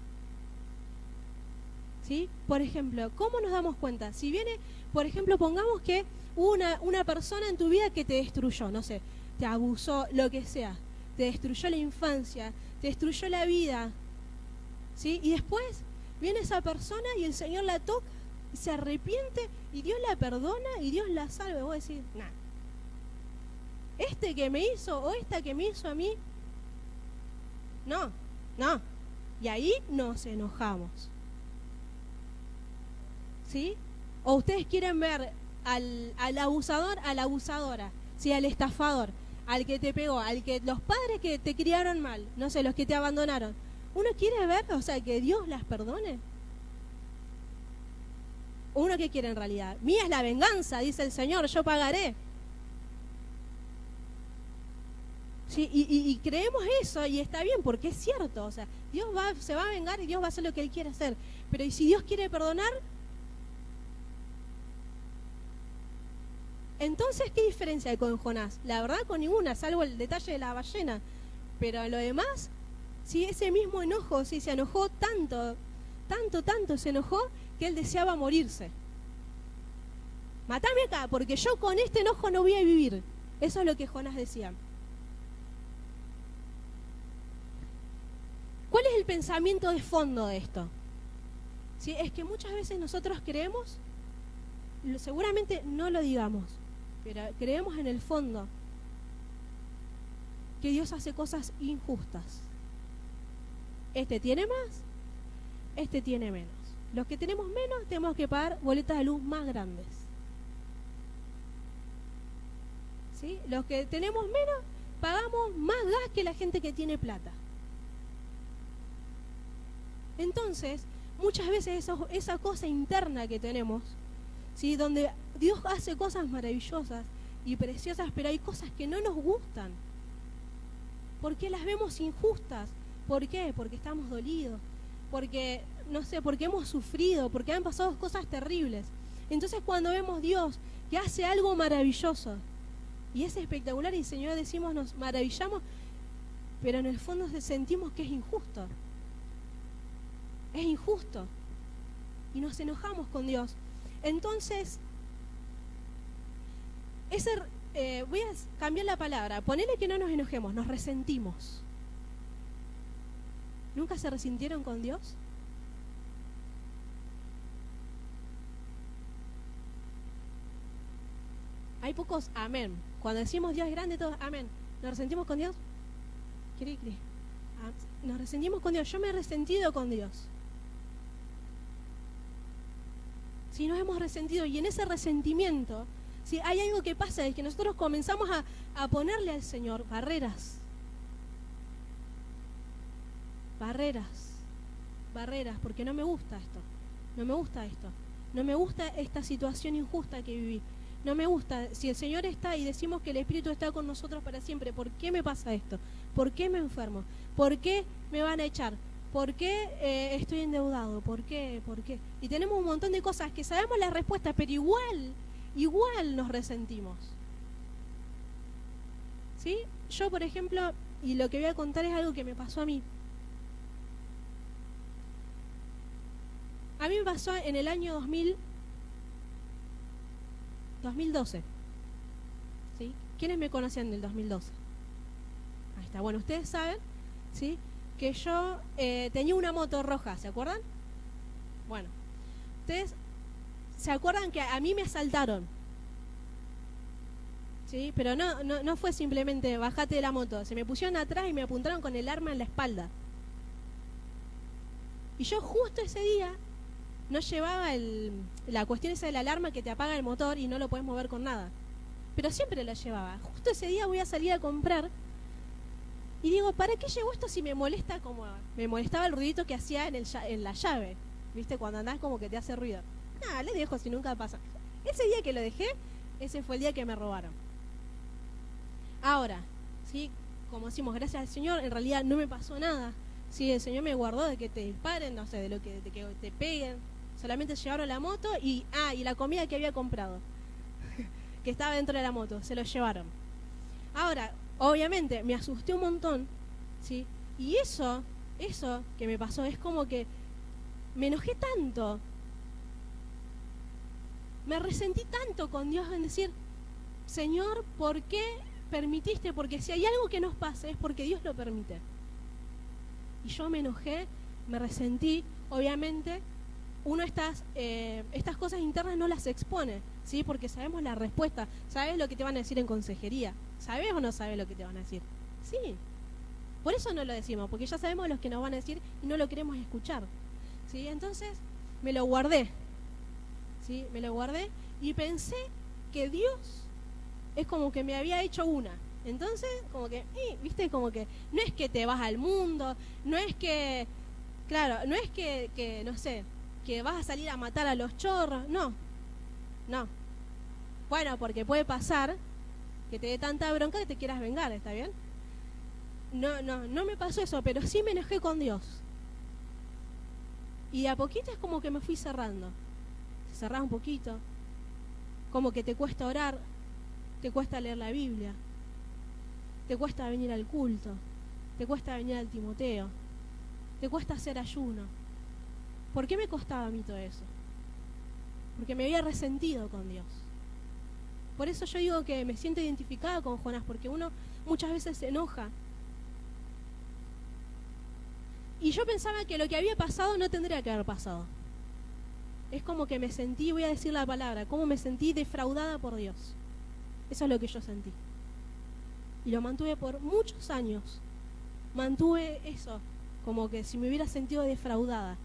¿Sí? Por ejemplo, ¿cómo nos damos cuenta? Si viene, por ejemplo, pongamos que hubo una persona en tu vida que te destruyó, no sé, te abusó, lo que sea, te destruyó la infancia, te destruyó la vida, ¿sí? Y después viene esa persona y el Señor la toca, y se arrepiente y Dios la perdona y Dios la salva. Y vos decís, nah, este que me hizo o esta que me hizo a mí, no. Y ahí nos enojamos. ¿Sí? O ustedes quieren ver al abusador, a la abusadora, ¿sí? Al estafador, al que te pegó, los padres que te criaron mal, no sé, los que te abandonaron. Uno quiere ver, o sea, que Dios las perdone. Uno que quiere en realidad. Mía es la venganza, dice el Señor, yo pagaré. Sí, y creemos eso y está bien porque es cierto, o sea, Dios se va a vengar y Dios va a hacer lo que Él quiere hacer. Pero ¿y si Dios quiere perdonar? Entonces, ¿qué diferencia hay con Jonás? La verdad, con ninguna, salvo el detalle de la ballena. Pero lo demás, sí, ese mismo enojo, sí, se enojó tanto se enojó que él deseaba morirse. Matame acá, porque yo con este enojo no voy a vivir. Eso es lo que Jonás decía. ¿Cuál es el pensamiento de fondo de esto? ¿Sí? Es que muchas veces nosotros creemos, seguramente no lo digamos, pero creemos en el fondo que Dios hace cosas injustas. Este tiene más, este tiene menos. Los que tenemos menos tenemos que pagar boletas de luz más grandes. ¿Sí? Los que tenemos menos pagamos más gas que la gente que tiene plata. Entonces, muchas veces esa cosa interna que tenemos, ¿sí? Donde Dios hace cosas maravillosas y preciosas, pero hay cosas que no nos gustan. ¿Por qué las vemos injustas? ¿Por qué? Porque estamos dolidos, porque, no sé, porque hemos sufrido, porque han pasado cosas terribles. Entonces cuando vemos Dios que hace algo maravilloso y es espectacular y Señor decimos, nos maravillamos, pero en el fondo sentimos que es injusto. Es injusto. Y nos enojamos con Dios. Entonces, voy a cambiar la palabra. Ponele que no nos enojemos, nos resentimos. ¿Nunca se resintieron con Dios? Hay pocos amén. Cuando decimos Dios es grande, todos amén. ¿Nos resentimos con Dios? Nos resentimos con Dios. Yo me he resentido con Dios. Si nos hemos resentido, y en ese resentimiento, si hay algo que pasa, es que nosotros comenzamos a ponerle al Señor barreras, porque no me gusta esto, no me gusta esta situación injusta que viví, no me gusta, si el Señor está y decimos que el Espíritu está con nosotros para siempre, ¿por qué me pasa esto? ¿Por qué me enfermo? ¿Por qué me van a echar? ¿Por qué estoy endeudado? ¿Por qué? Y tenemos un montón de cosas que sabemos la respuesta, pero igual nos resentimos. ¿Sí? Yo, por ejemplo, y lo que voy a contar es algo que me pasó a mí. A mí me pasó en el año 2012. ¿Sí? ¿Quiénes me conocían del 2012? Ahí está. Bueno, ustedes saben, ¿sí?, que yo tenía una moto roja, ¿se acuerdan? Bueno, ustedes se acuerdan que a mí me asaltaron, ¿sí? Pero no fue simplemente bajate de la moto, se me pusieron atrás y me apuntaron con el arma en la espalda. Y yo justo ese día no llevaba la cuestión esa de la alarma que te apaga el motor y no lo podés mover con nada, pero siempre la llevaba. Justo ese día voy a salir a comprar y digo, ¿para qué llevo esto si me molesta como me molestaba el ruidito que hacía en la llave? ¿Viste? Cuando andás como que te hace ruido. Nada, le dejo si nunca pasa. Ese día que lo dejé, ese fue el día que me robaron. Ahora, ¿sí?, como decimos, gracias al Señor, en realidad no me pasó nada. Sí, el Señor me guardó de que te disparen, no sé, de que te peguen. Solamente llevaron la moto y la comida que había comprado, que estaba dentro de la moto, se lo llevaron. Ahora, obviamente, me asusté un montón, ¿sí? Y eso que me pasó es como que me enojé tanto, me resentí tanto con Dios en decir, Señor, ¿por qué permitiste? Porque si hay algo que nos pase es porque Dios lo permite. Y yo me enojé, me resentí, obviamente uno estas cosas internas no las expone, ¿sí? Porque sabemos la respuesta, sabes lo que te van a decir en consejería, ¿sabes o no sabes lo que te van a decir? Sí, por eso no lo decimos, porque ya sabemos lo que nos van a decir y no lo queremos escuchar, ¿sí? Entonces me lo guardé, ¿sí? Me lo guardé y pensé que Dios es como que me había hecho una. Entonces, como que, viste, como que no es que te vas al mundo, no es que, claro, no es que no sé, que vas a salir a matar a los chorros, no. Bueno, porque puede pasar que te dé tanta bronca que te quieras vengar, ¿está bien? No me pasó eso, pero sí me enojé con Dios. Y de a poquito es como que me fui cerrando. Se cerraba un poquito, como que te cuesta orar, te cuesta leer la Biblia, te cuesta venir al culto, te cuesta venir al Timoteo, te cuesta hacer ayuno. ¿Por qué me costaba a mí todo eso? Porque me había resentido con Dios. Por eso yo digo que me siento identificada con Jonás, porque uno muchas veces se enoja. Y yo pensaba que lo que había pasado no tendría que haber pasado. Es como que me sentí, voy a decir la palabra, como me sentí defraudada por Dios. Eso es lo que yo sentí. Y lo mantuve por muchos años. Mantuve eso, como que si me hubiera sentido defraudada.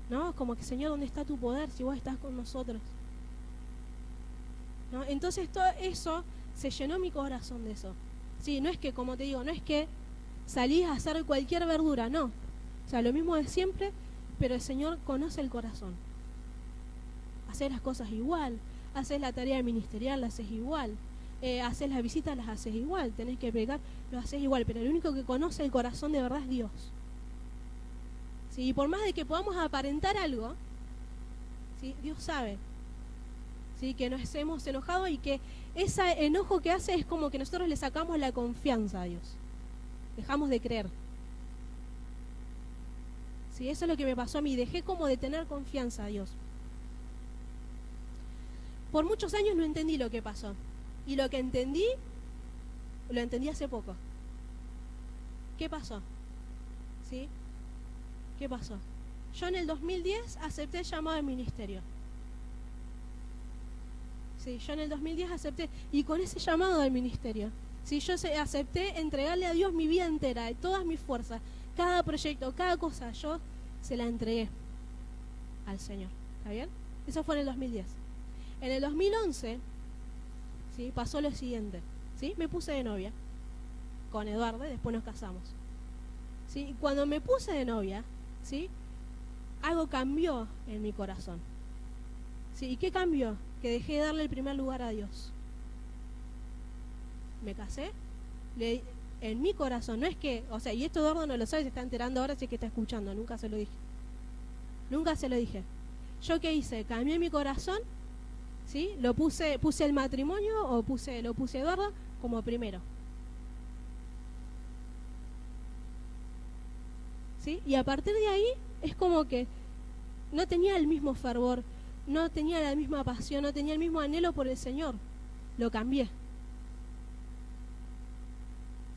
¿No? Como que, Señor, ¿dónde está tu poder si vos estás con nosotros? ¿No? Entonces todo eso se llenó mi corazón de eso. Sí, no es que, como te digo, no es que salís a hacer cualquier verdura, no. O sea, lo mismo de siempre, pero el Señor conoce el corazón. Haces las cosas igual, haces la tarea ministerial, la haces igual, haces las visitas, las haces igual, tenés que pegar, lo haces igual, pero el único que conoce el corazón de verdad es Dios. ¿Sí? Y por más de que podamos aparentar algo, ¿sí? Dios sabe, ¿sí? Que nos hemos enojado y que ese enojo que hace es como que nosotros le sacamos la confianza a Dios. Dejamos de creer. ¿Sí? Eso es lo que me pasó a mí, dejé como de tener confianza a Dios. Por muchos años no entendí lo que pasó. Y lo que entendí, lo entendí hace poco. ¿Qué pasó? ¿Sí? ¿Qué pasó? Yo en el 2010 acepté el llamado al ministerio. Sí, yo en el 2010 acepté, y con ese llamado al ministerio, sí, yo acepté entregarle a Dios mi vida entera, todas mis fuerzas, cada proyecto, cada cosa, yo se la entregué al Señor. ¿Está bien? Eso fue en el 2010. En el 2011, ¿sí? Pasó lo siguiente, ¿sí? Me puse de novia con Eduardo y después nos casamos. ¿Sí? Cuando me puse de novia, ¿sí? Algo cambió en mi corazón. ¿Sí? ¿Y qué cambió? Que dejé de darle el primer lugar a Dios. Me casé, en mi corazón, no es que, o sea, y esto Eduardo no lo sabe, se está enterando ahora, sí que está escuchando, nunca se lo dije. Nunca se lo dije. ¿Yo qué hice? Cambié mi corazón, ¿sí? Puse el matrimonio, lo puse a Eduardo como primero. ¿Sí? Y a partir de ahí es como que no tenía el mismo fervor, no tenía la misma pasión, no tenía el mismo anhelo por el Señor. Lo cambié.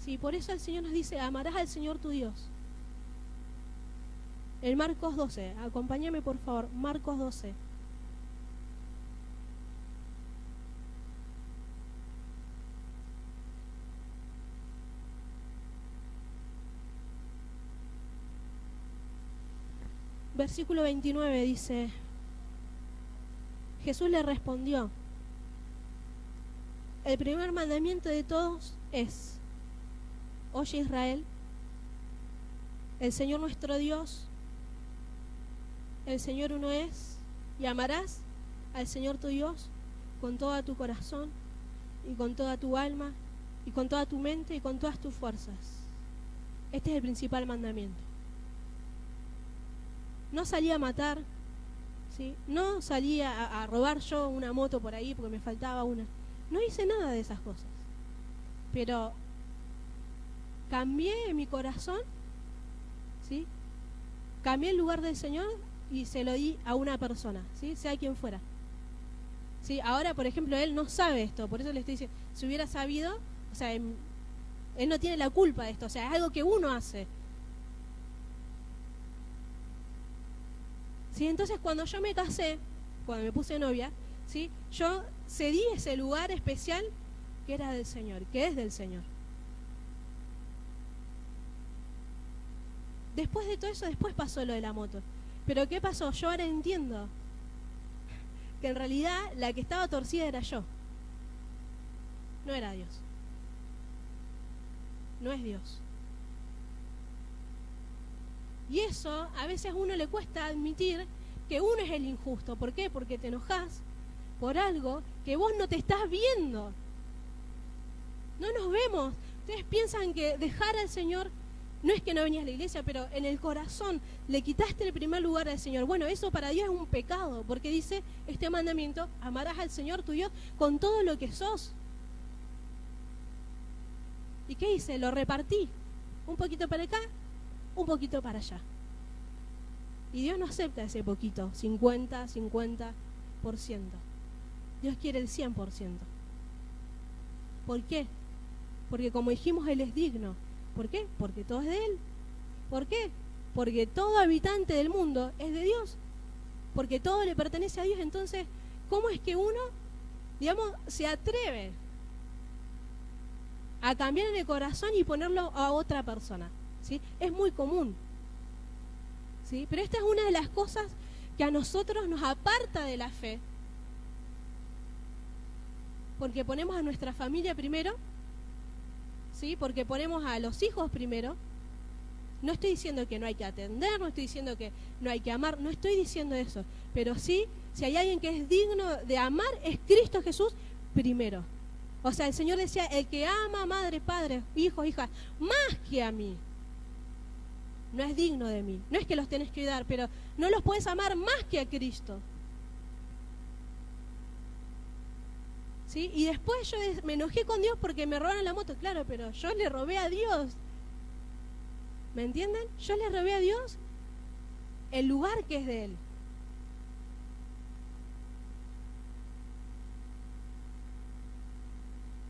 Sí, por eso el Señor nos dice, amarás al Señor tu Dios. El Marcos 12, acompáñame por favor, Marcos 12. Versículo 29 dice, Jesús le respondió, el primer mandamiento de todos es, oye Israel, el Señor nuestro Dios, el Señor uno es, y amarás al Señor tu Dios con todo tu corazón y con toda tu alma y con toda tu mente y con todas tus fuerzas. Este es el principal mandamiento. No salí a matar, ¿sí? No salí a robar yo una moto por ahí porque me faltaba una. No hice nada de esas cosas. Pero cambié mi corazón, ¿sí? cambié el lugar del Señor y se lo di a una persona, ¿sí? Sea quien fuera. ¿Sí? Ahora, por ejemplo, él no sabe esto, por eso le estoy diciendo, si hubiera sabido, o sea, él no tiene la culpa de esto, o sea, es algo que uno hace. ¿Sí? Entonces, cuando yo me casé, cuando me puse novia, ¿sí? Yo cedí ese lugar especial que era del Señor, que es del Señor. Después de todo eso, después pasó lo de la moto. Pero ¿qué pasó? Yo ahora entiendo que en realidad la que estaba torcida era yo. No era Dios. No es Dios. Y eso a veces a uno le cuesta admitir que uno es el injusto. ¿Por qué? Porque te enojas por algo que vos no te estás viendo. No nos vemos. Ustedes piensan que dejar al Señor no es que no venías a la iglesia, pero en el corazón le quitaste el primer lugar al Señor. Bueno, eso para Dios es un pecado, porque dice este mandamiento: amarás al Señor tu Dios con todo lo que sos. ¿Y qué hice? Lo repartí. Un poquito para acá, un poquito para allá. Y Dios no acepta ese poquito, 50%. Dios quiere el 100%. ¿Por qué? Porque como dijimos, Él es digno. ¿Por qué? Porque todo es de Él. ¿Por qué? Porque todo habitante del mundo es de Dios. Porque todo le pertenece a Dios. Entonces, ¿cómo es que uno, digamos, se atreve a cambiar en el corazón y ponerlo a otra persona? ¿Sí? Es muy común. ¿Sí? Pero esta es una de las cosas que a nosotros nos aparta de la fe. Porque ponemos a nuestra familia primero, ¿sí? Porque ponemos a los hijos primero. No estoy diciendo que no hay que atender, no estoy diciendo que no hay que amar, no estoy diciendo eso. Pero sí, si hay alguien que es digno de amar, es Cristo Jesús primero. O sea, el Señor decía: el que ama, madre, padre, hijos, hijas, más que a mí, no es digno de mí. No es que los tenés que dar, pero no los puedes amar más que a Cristo. ¿Sí? Y después yo me enojé con Dios porque me robaron la moto. Claro, pero yo le robé a Dios. ¿Me entienden? Yo le robé a Dios el lugar que es de Él.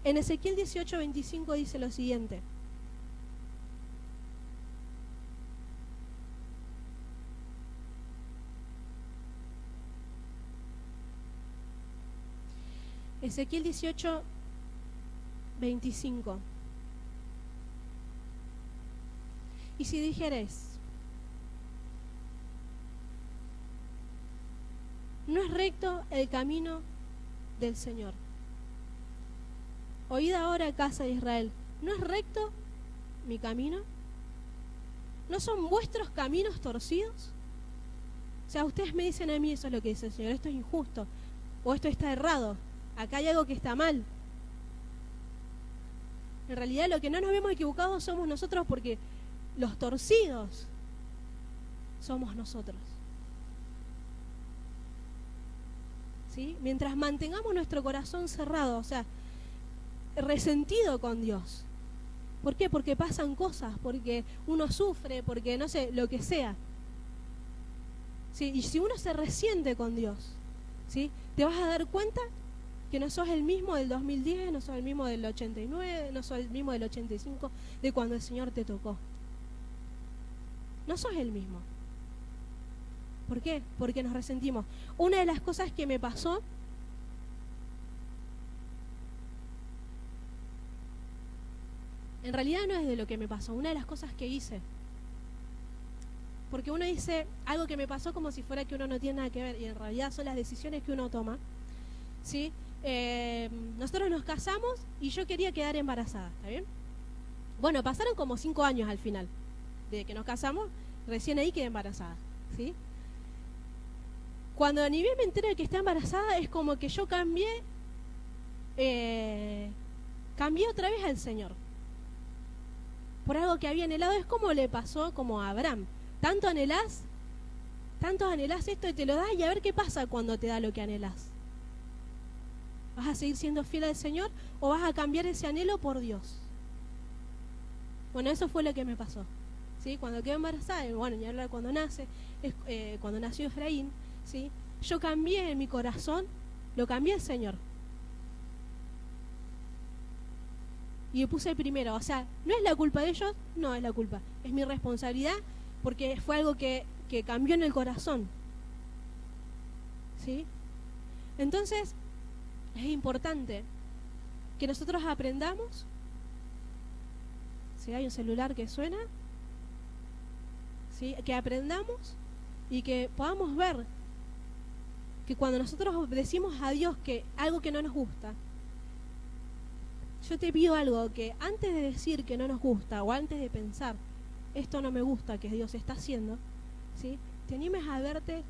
En Ezequiel 18:25 dice lo siguiente: Ezequiel 18:25. Y si dijeres: no es recto el camino del Señor. Oíd ahora, casa de Israel, ¿no es recto mi camino? ¿No son vuestros caminos torcidos? O sea, ustedes me dicen a mí, eso es lo que dice el Señor: esto es injusto, o esto está errado, acá hay algo que está mal. En realidad lo que no nos vemos equivocados somos nosotros, porque los torcidos somos nosotros. ¿Sí? Mientras mantengamos nuestro corazón cerrado, o sea, resentido con Dios. ¿Por qué? Porque pasan cosas, porque uno sufre, porque no sé, lo que sea. ¿Sí? Y si uno se resiente con Dios, ¿sí? Te vas a dar cuenta que no sos el mismo del 2010, no sos el mismo del 89, no sos el mismo del 85, de cuando el Señor te tocó. No sos el mismo. ¿Por qué? Porque nos resentimos. Una de las cosas que me pasó, en realidad no es de lo que me pasó, una de las cosas que hice. Porque uno dice algo que me pasó como si fuera que uno no tiene nada que ver, y en realidad son las decisiones que uno toma. ¿Sí? Nosotros nos casamos y yo quería quedar embarazada, ¿está bien? Bueno, pasaron como 5 años al final de que nos casamos, recién ahí quedé embarazada, ¿sí? Cuando ni bien me entero de que está embarazada, es como que yo cambié otra vez al Señor por algo que había anhelado. Es como le pasó como a Abraham: tanto anhelás esto y te lo das, y a ver qué pasa cuando te da lo que anhelás. ¿Vas a seguir siendo fiel al Señor o vas a cambiar ese anhelo por Dios? Bueno, eso fue lo que me pasó, ¿sí? Cuando quedó embarazada, bueno, ni hablar cuando nace, cuando nació Efraín, ¿sí? Yo cambié en mi corazón, lo cambié al Señor. Y me puse primero, o sea, no es la culpa de ellos, no es la culpa, es mi responsabilidad, porque fue algo que cambió en el corazón, ¿sí? Entonces, es importante que nosotros aprendamos, si hay un celular que suena, ¿sí? Que aprendamos y que podamos ver que cuando nosotros decimos a Dios que algo que no nos gusta, yo te pido algo, que antes de decir que no nos gusta o antes de pensar esto no me gusta que Dios está haciendo, ¿sí? Te animes a verte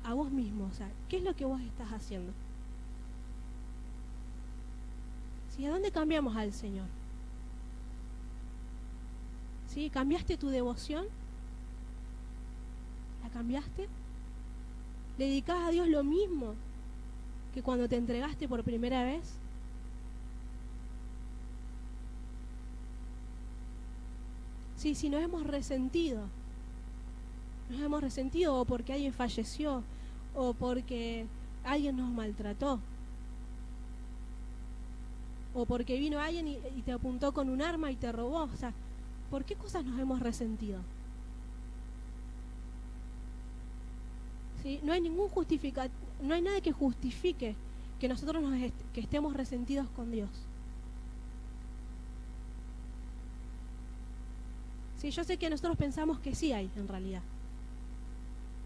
a vos mismo, o sea, ¿qué es lo que vos estás haciendo? ¿Sí? ¿A dónde cambiamos al Señor? ¿Sí? ¿Cambiaste tu devoción? ¿La cambiaste? ¿Le dedicás a Dios lo mismo que cuando te entregaste por primera vez? Sí, si nos hemos resentido o porque alguien falleció o porque alguien nos maltrató o porque vino alguien y te apuntó con un arma y te robó, o sea, ¿por qué cosas nos hemos resentido? ¿Sí? No hay no hay nada que justifique que nosotros que estemos resentidos con Dios. Sí, yo sé que nosotros pensamos que sí hay, en realidad.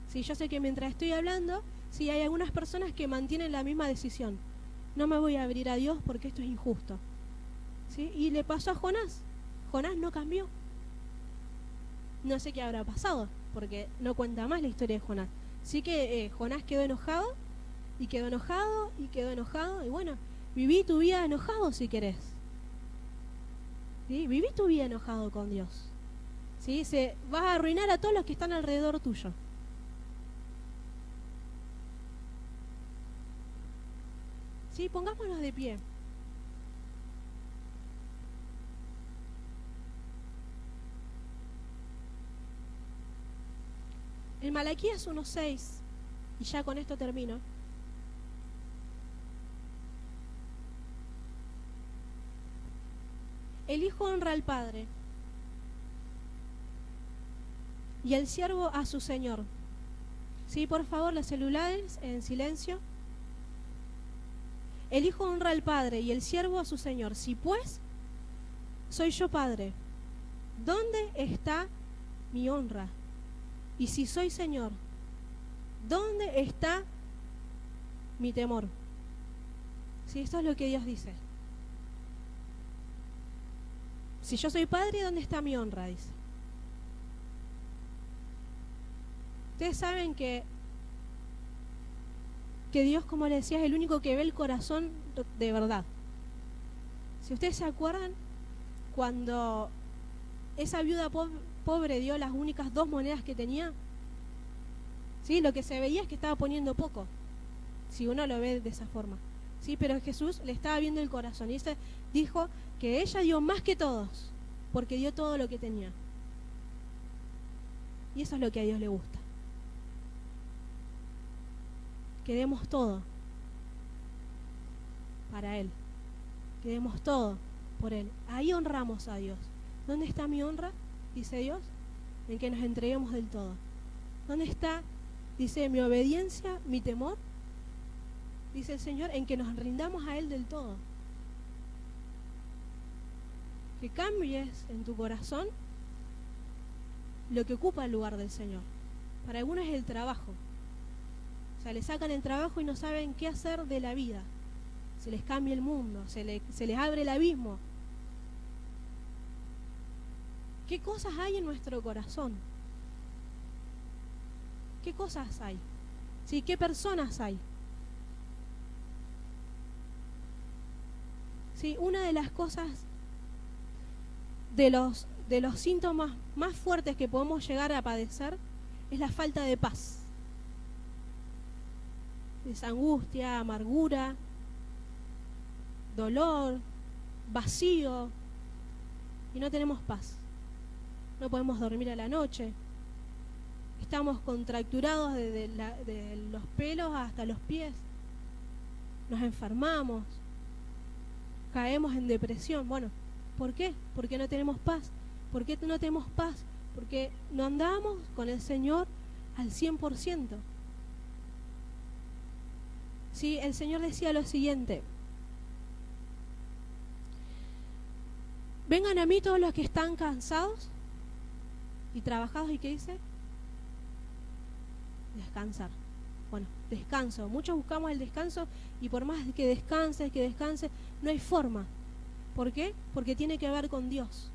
Sí, yo sé que mientras estoy hablando, sí hay algunas personas que mantienen la misma decisión. No me voy a abrir a Dios porque esto es injusto. ¿Sí? Y le pasó a Jonás. Jonás no cambió. No sé qué habrá pasado, porque no cuenta más la historia de Jonás. Sí que Jonás quedó enojado, y quedó enojado, y quedó enojado, y bueno, viví tu vida enojado si querés. ¿Sí? Viví tu vida enojado con Dios. ¿Sí? Vas a arruinar a todos los que están alrededor tuyo. ¿Sí? Pongámonos de pie. En Malaquías 1:6, y ya con esto termino. El hijo honra al padre y el siervo a su señor. Sí, por favor, los celulares en silencio. El hijo honra al padre y el siervo a su señor. Si pues soy yo padre, ¿dónde está mi honra? Y si soy señor, ¿dónde está mi temor? Sí, esto es lo que Dios dice. Si yo soy padre, ¿dónde está mi honra? Dice. Ustedes saben que Dios, como le decía, es el único que ve el corazón de verdad. Si ustedes se acuerdan, cuando esa viuda pobre dio las únicas 2 monedas que tenía, ¿sí? Lo que se veía es que estaba poniendo poco, si uno lo ve de esa forma. ¿Sí? Pero Jesús le estaba viendo el corazón y dijo que ella dio más que todos, porque dio todo lo que tenía. Y eso es lo que a Dios le gusta. Que demos todo para Él, que demos todo por Él. Ahí honramos a Dios. ¿Dónde está mi honra? Dice Dios, en que nos entreguemos del todo. ¿Dónde está, dice, mi obediencia, mi temor? Dice el Señor, en que nos rindamos a Él del todo. Que cambies en tu corazón lo que ocupa el lugar del Señor. Para algunos es el trabajo. O sea, le sacan el trabajo y no saben qué hacer de la vida. Se les cambia el mundo, se les abre el abismo. ¿Qué cosas hay en nuestro corazón? ¿Qué cosas hay? ¿Sí? ¿Qué personas hay? ¿Sí? Una de las cosas, de los síntomas más fuertes que podemos llegar a padecer es la falta de paz. Es angustia, amargura, dolor, vacío, y no tenemos paz. no podemos dormir a la noche. Estamos contracturados de los pelos hasta los pies. Nos enfermamos. Caemos en depresión. Bueno, ¿por qué? Porque no tenemos paz. ¿Por qué no tenemos paz? Porque no andamos con el Señor al 100%. Sí, el Señor decía lo siguiente: vengan a mí todos los que están cansados y trabajados, ¿y qué dice? Descansar. Bueno, descanso. Muchos buscamos el descanso y por más que descanse, no hay forma. ¿Por qué? Porque tiene que ver con Dios.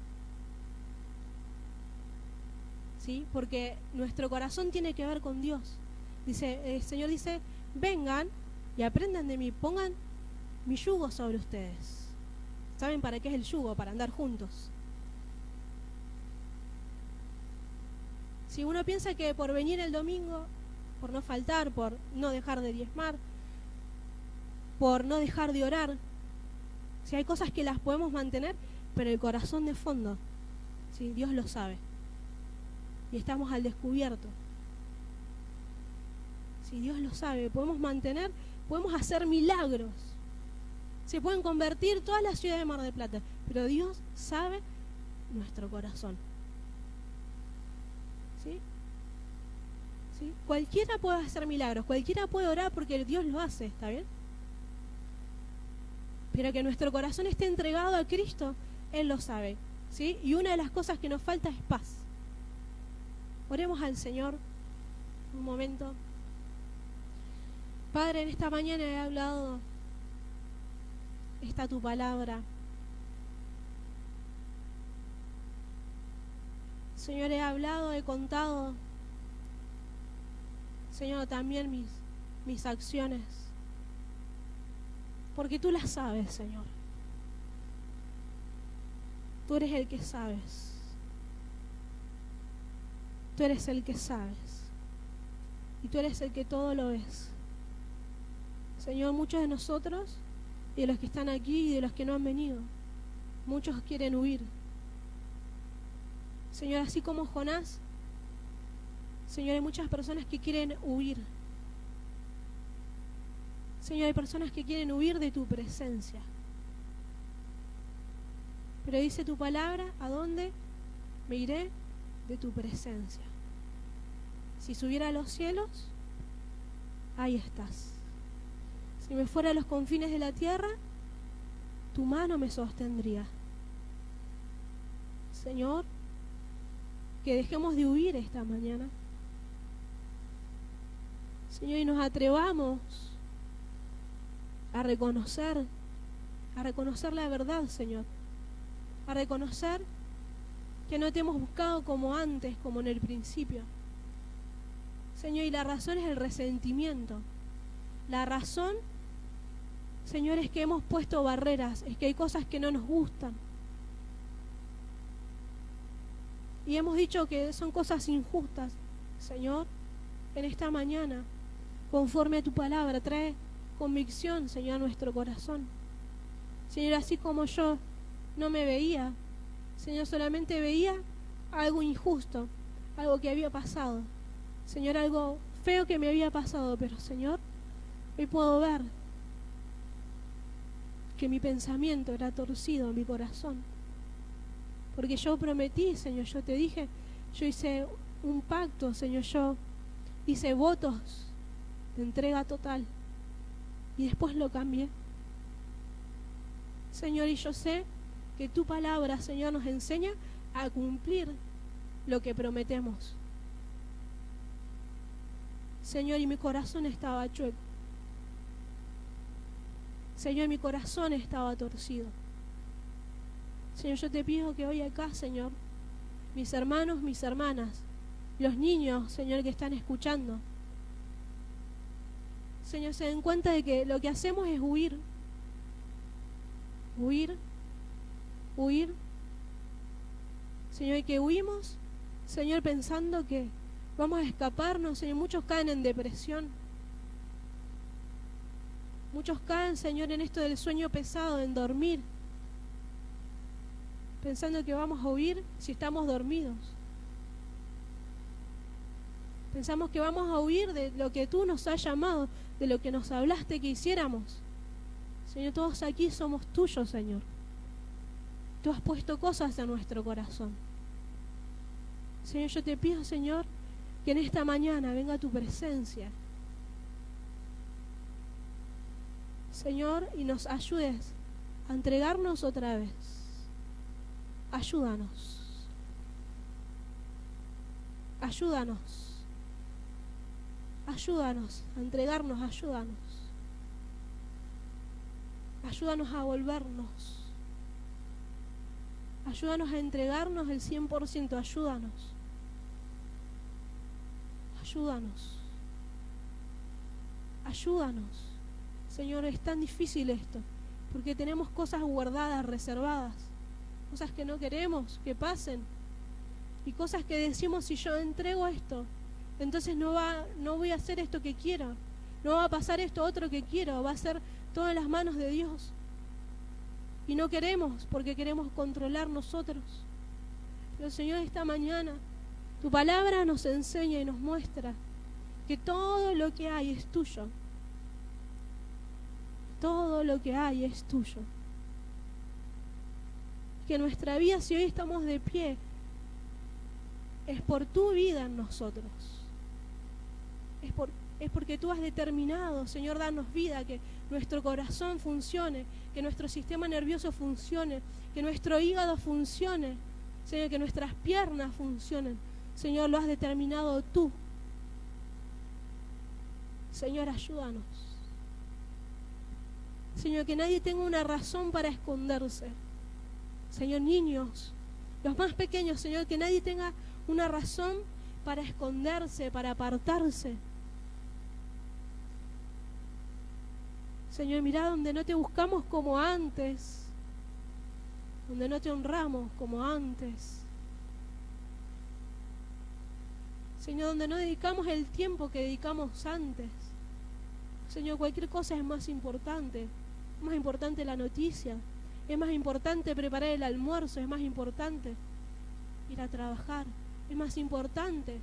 ¿Sí? Porque nuestro corazón tiene que ver con Dios. Dice, el Señor dice, vengan y aprendan de mí, pongan mi yugo sobre ustedes. ¿Saben para qué es el yugo? Para andar juntos. Si uno piensa que por venir el domingo, por no faltar, por no dejar de diezmar, por no dejar de orar, si hay cosas que las podemos mantener, pero el corazón de fondo, ¿sí? Dios lo sabe. Y estamos al descubierto. Si Dios lo sabe, podemos mantener, podemos hacer milagros. Se pueden convertir todas las ciudades de Mar del Plata, pero Dios sabe nuestro corazón. ¿Sí? ¿Sí? Cualquiera puede hacer milagros, cualquiera puede orar porque Dios lo hace, ¿está bien? Pero que nuestro corazón esté entregado a Cristo, Él lo sabe, ¿sí? Y una de las cosas que nos falta es paz. Oremos al Señor un momento. Padre, en esta mañana he hablado, está tu palabra. Señor, he hablado, he contado, Señor, también mis acciones, porque tú las sabes, Señor. Tú eres el que sabes. Tú eres el que sabes. Y tú eres el que todo lo ves. Señor, muchos de nosotros, y de los que están aquí y de los que no han venido, muchos quieren huir. Señor, así como Jonás, Señor, hay muchas personas que quieren huir. Señor, hay personas que quieren huir de tu presencia. Pero dice tu palabra, ¿a dónde me iré? De tu presencia. Si subiera a los cielos, ahí estás. Si me fuera a los confines de la tierra, tu mano me sostendría. Señor, que dejemos de huir esta mañana. Señor, y nos atrevamos a reconocer la verdad, Señor. A reconocer que no te hemos buscado como antes, como en el principio. Señor, y la razón es el resentimiento. La razón, Señor, es que hemos puesto barreras, es que hay cosas que no nos gustan. Y hemos dicho que son cosas injustas. Señor, en esta mañana, conforme a tu palabra, trae convicción, Señor, a nuestro corazón. Señor, así como yo no me veía, Señor, solamente veía algo injusto, algo que había pasado. Señor, algo feo que me había pasado, pero Señor, hoy puedo ver que mi pensamiento era torcido, mi corazón. Porque yo prometí, Señor, yo te dije, yo hice un pacto, Señor, yo hice votos de entrega total y después lo cambié. Señor, y yo sé que tu palabra, Señor, nos enseña a cumplir lo que prometemos. Señor, y mi corazón estaba chueco. Señor, mi corazón estaba torcido. Señor, yo te pido que hoy acá, Señor, mis hermanos, mis hermanas, los niños, Señor, que están escuchando, Señor, se den cuenta de que lo que hacemos es huir. Huir. Huir. Señor, y que huimos, Señor, pensando que vamos a escaparnos, Señor. Muchos caen en depresión. Muchos caen, Señor, en esto del sueño pesado, en dormir, pensando que vamos a huir si estamos dormidos. Pensamos que vamos a huir de lo que tú nos has llamado, de lo que nos hablaste que hiciéramos. Señor, todos aquí somos tuyos, Señor. Tú has puesto cosas en nuestro corazón. Señor, yo te pido, Señor, que en esta mañana venga tu presencia, Señor, y nos ayudes a entregarnos otra vez. Ayúdanos. Ayúdanos. Ayúdanos a entregarnos, ayúdanos. Ayúdanos a volvernos. Ayúdanos a entregarnos el 100%, ayúdanos. Ayúdanos. Ayúdanos. Señor, es tan difícil esto, porque tenemos cosas guardadas, reservadas, cosas que no queremos que pasen, y cosas que decimos, si yo entrego esto, entonces no voy a hacer esto que quiero, no va a pasar esto otro que quiero, va a ser todo en las manos de Dios. Y no queremos, porque queremos controlar nosotros. Pero Señor, esta mañana tu palabra nos enseña y nos muestra que todo lo que hay es tuyo. Todo lo que hay es tuyo. Que nuestra vida, si hoy estamos de pie, es por tu vida en nosotros. Es porque tú has determinado, Señor, darnos vida, que nuestro corazón funcione, que nuestro sistema nervioso funcione, que nuestro hígado funcione, Señor, que nuestras piernas funcionen. Señor, lo has determinado tú. Señor, ayúdanos. Señor, que nadie tenga una razón para esconderse. Señor, niños, los más pequeños, Señor, que nadie tenga una razón para esconderse, para apartarse. Señor, mira donde no te buscamos como antes, donde no te honramos como antes. Señor, donde no dedicamos el tiempo que dedicamos antes. Señor, cualquier cosa es más importante la noticia, es más importante preparar el almuerzo, es más importante ir a trabajar, es más importante.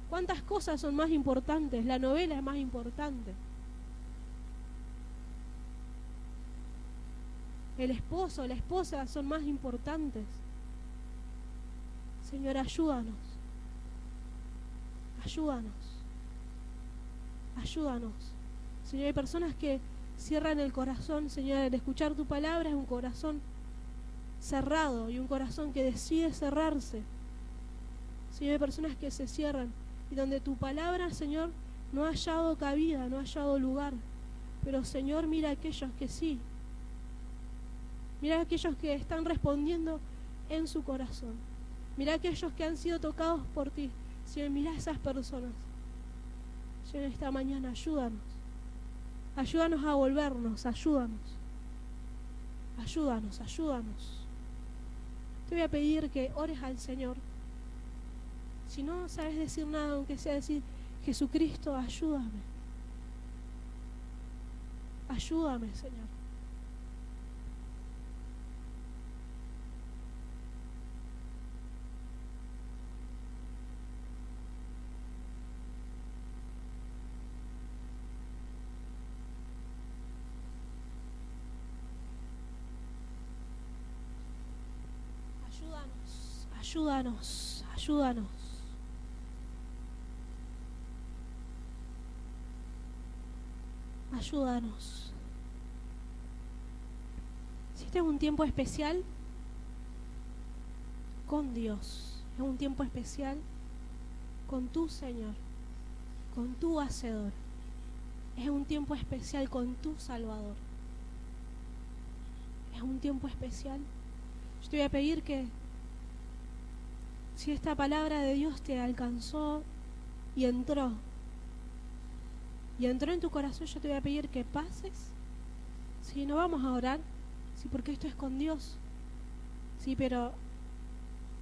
¿Cuántas cosas son más importantes? La novela es más importante. El esposo, la esposa son más importantes. Señor, ayúdanos. Ayúdanos. Ayúdanos. Señor, hay personas que cierran el corazón, Señor, al escuchar tu palabra es un corazón cerrado y un corazón que decide cerrarse. Señor, hay personas que se cierran y donde tu palabra, Señor, no ha hallado cabida, no ha hallado lugar. Pero, Señor, mira a aquellos que sí. Mira a aquellos que están respondiendo en su corazón. Mira a aquellos que han sido tocados por ti. Señor, mira a esas personas. Señor, esta mañana ayúdanos. Ayúdanos a volvernos, ayúdanos. Ayúdanos, ayúdanos. Te voy a pedir que ores al Señor. Si no sabes decir nada, aunque sea decir, Jesucristo, ayúdame. Ayúdame, Señor. Ayúdanos, ayúdanos. Ayúdanos. Si este es un tiempo especial con Dios, es un tiempo especial con tu Señor, con tu Hacedor. Es un tiempo especial con tu Salvador. Es un tiempo especial. Yo te voy a pedir que si esta palabra de Dios te alcanzó y entró en tu corazón, yo te voy a pedir que pases. Si no vamos a orar, sí, porque esto es con Dios. Sí, pero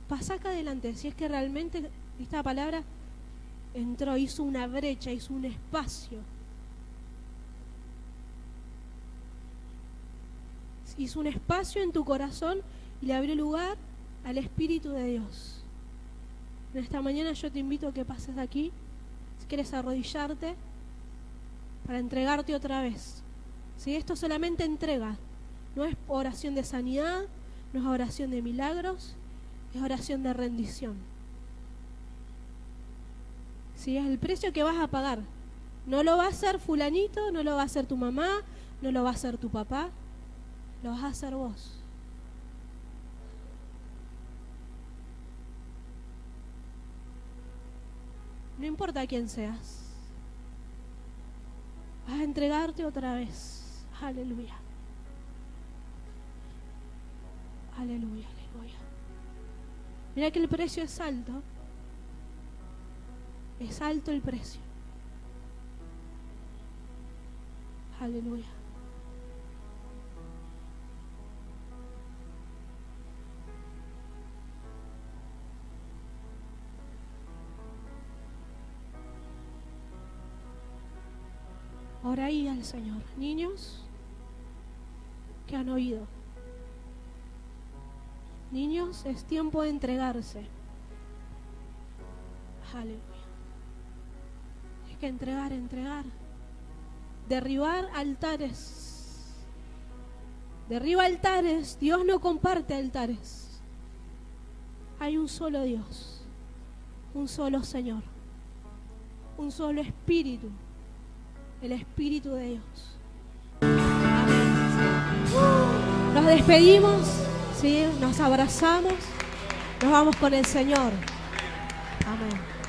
pasa acá adelante. Si es que realmente esta palabra entró, hizo una brecha, hizo un espacio. Hizo un espacio en tu corazón y le abrió lugar al Espíritu de Dios. En esta mañana yo te invito a que pases de aquí, si quieres arrodillarte, para entregarte otra vez. Si esto solamente entrega, no es oración de sanidad, no es oración de milagros, es oración de rendición. Si es el precio que vas a pagar, no lo va a hacer fulanito, no lo va a hacer tu mamá, no lo va a hacer tu papá, lo vas a hacer vos. No importa quién seas, vas a entregarte otra vez. Aleluya. Aleluya, aleluya. Mira que el precio es alto. Es alto el precio. Aleluya. Ora ahí al Señor. Niños que han oído. Niños, es tiempo de entregarse. Aleluya. Es que entregar. Derribar altares. Derriba altares. Dios no comparte altares. Hay un solo Dios. Un solo Señor. Un solo Espíritu. El Espíritu de Dios. Amén. Nos despedimos, ¿sí? Nos abrazamos, nos vamos con el Señor. Amén.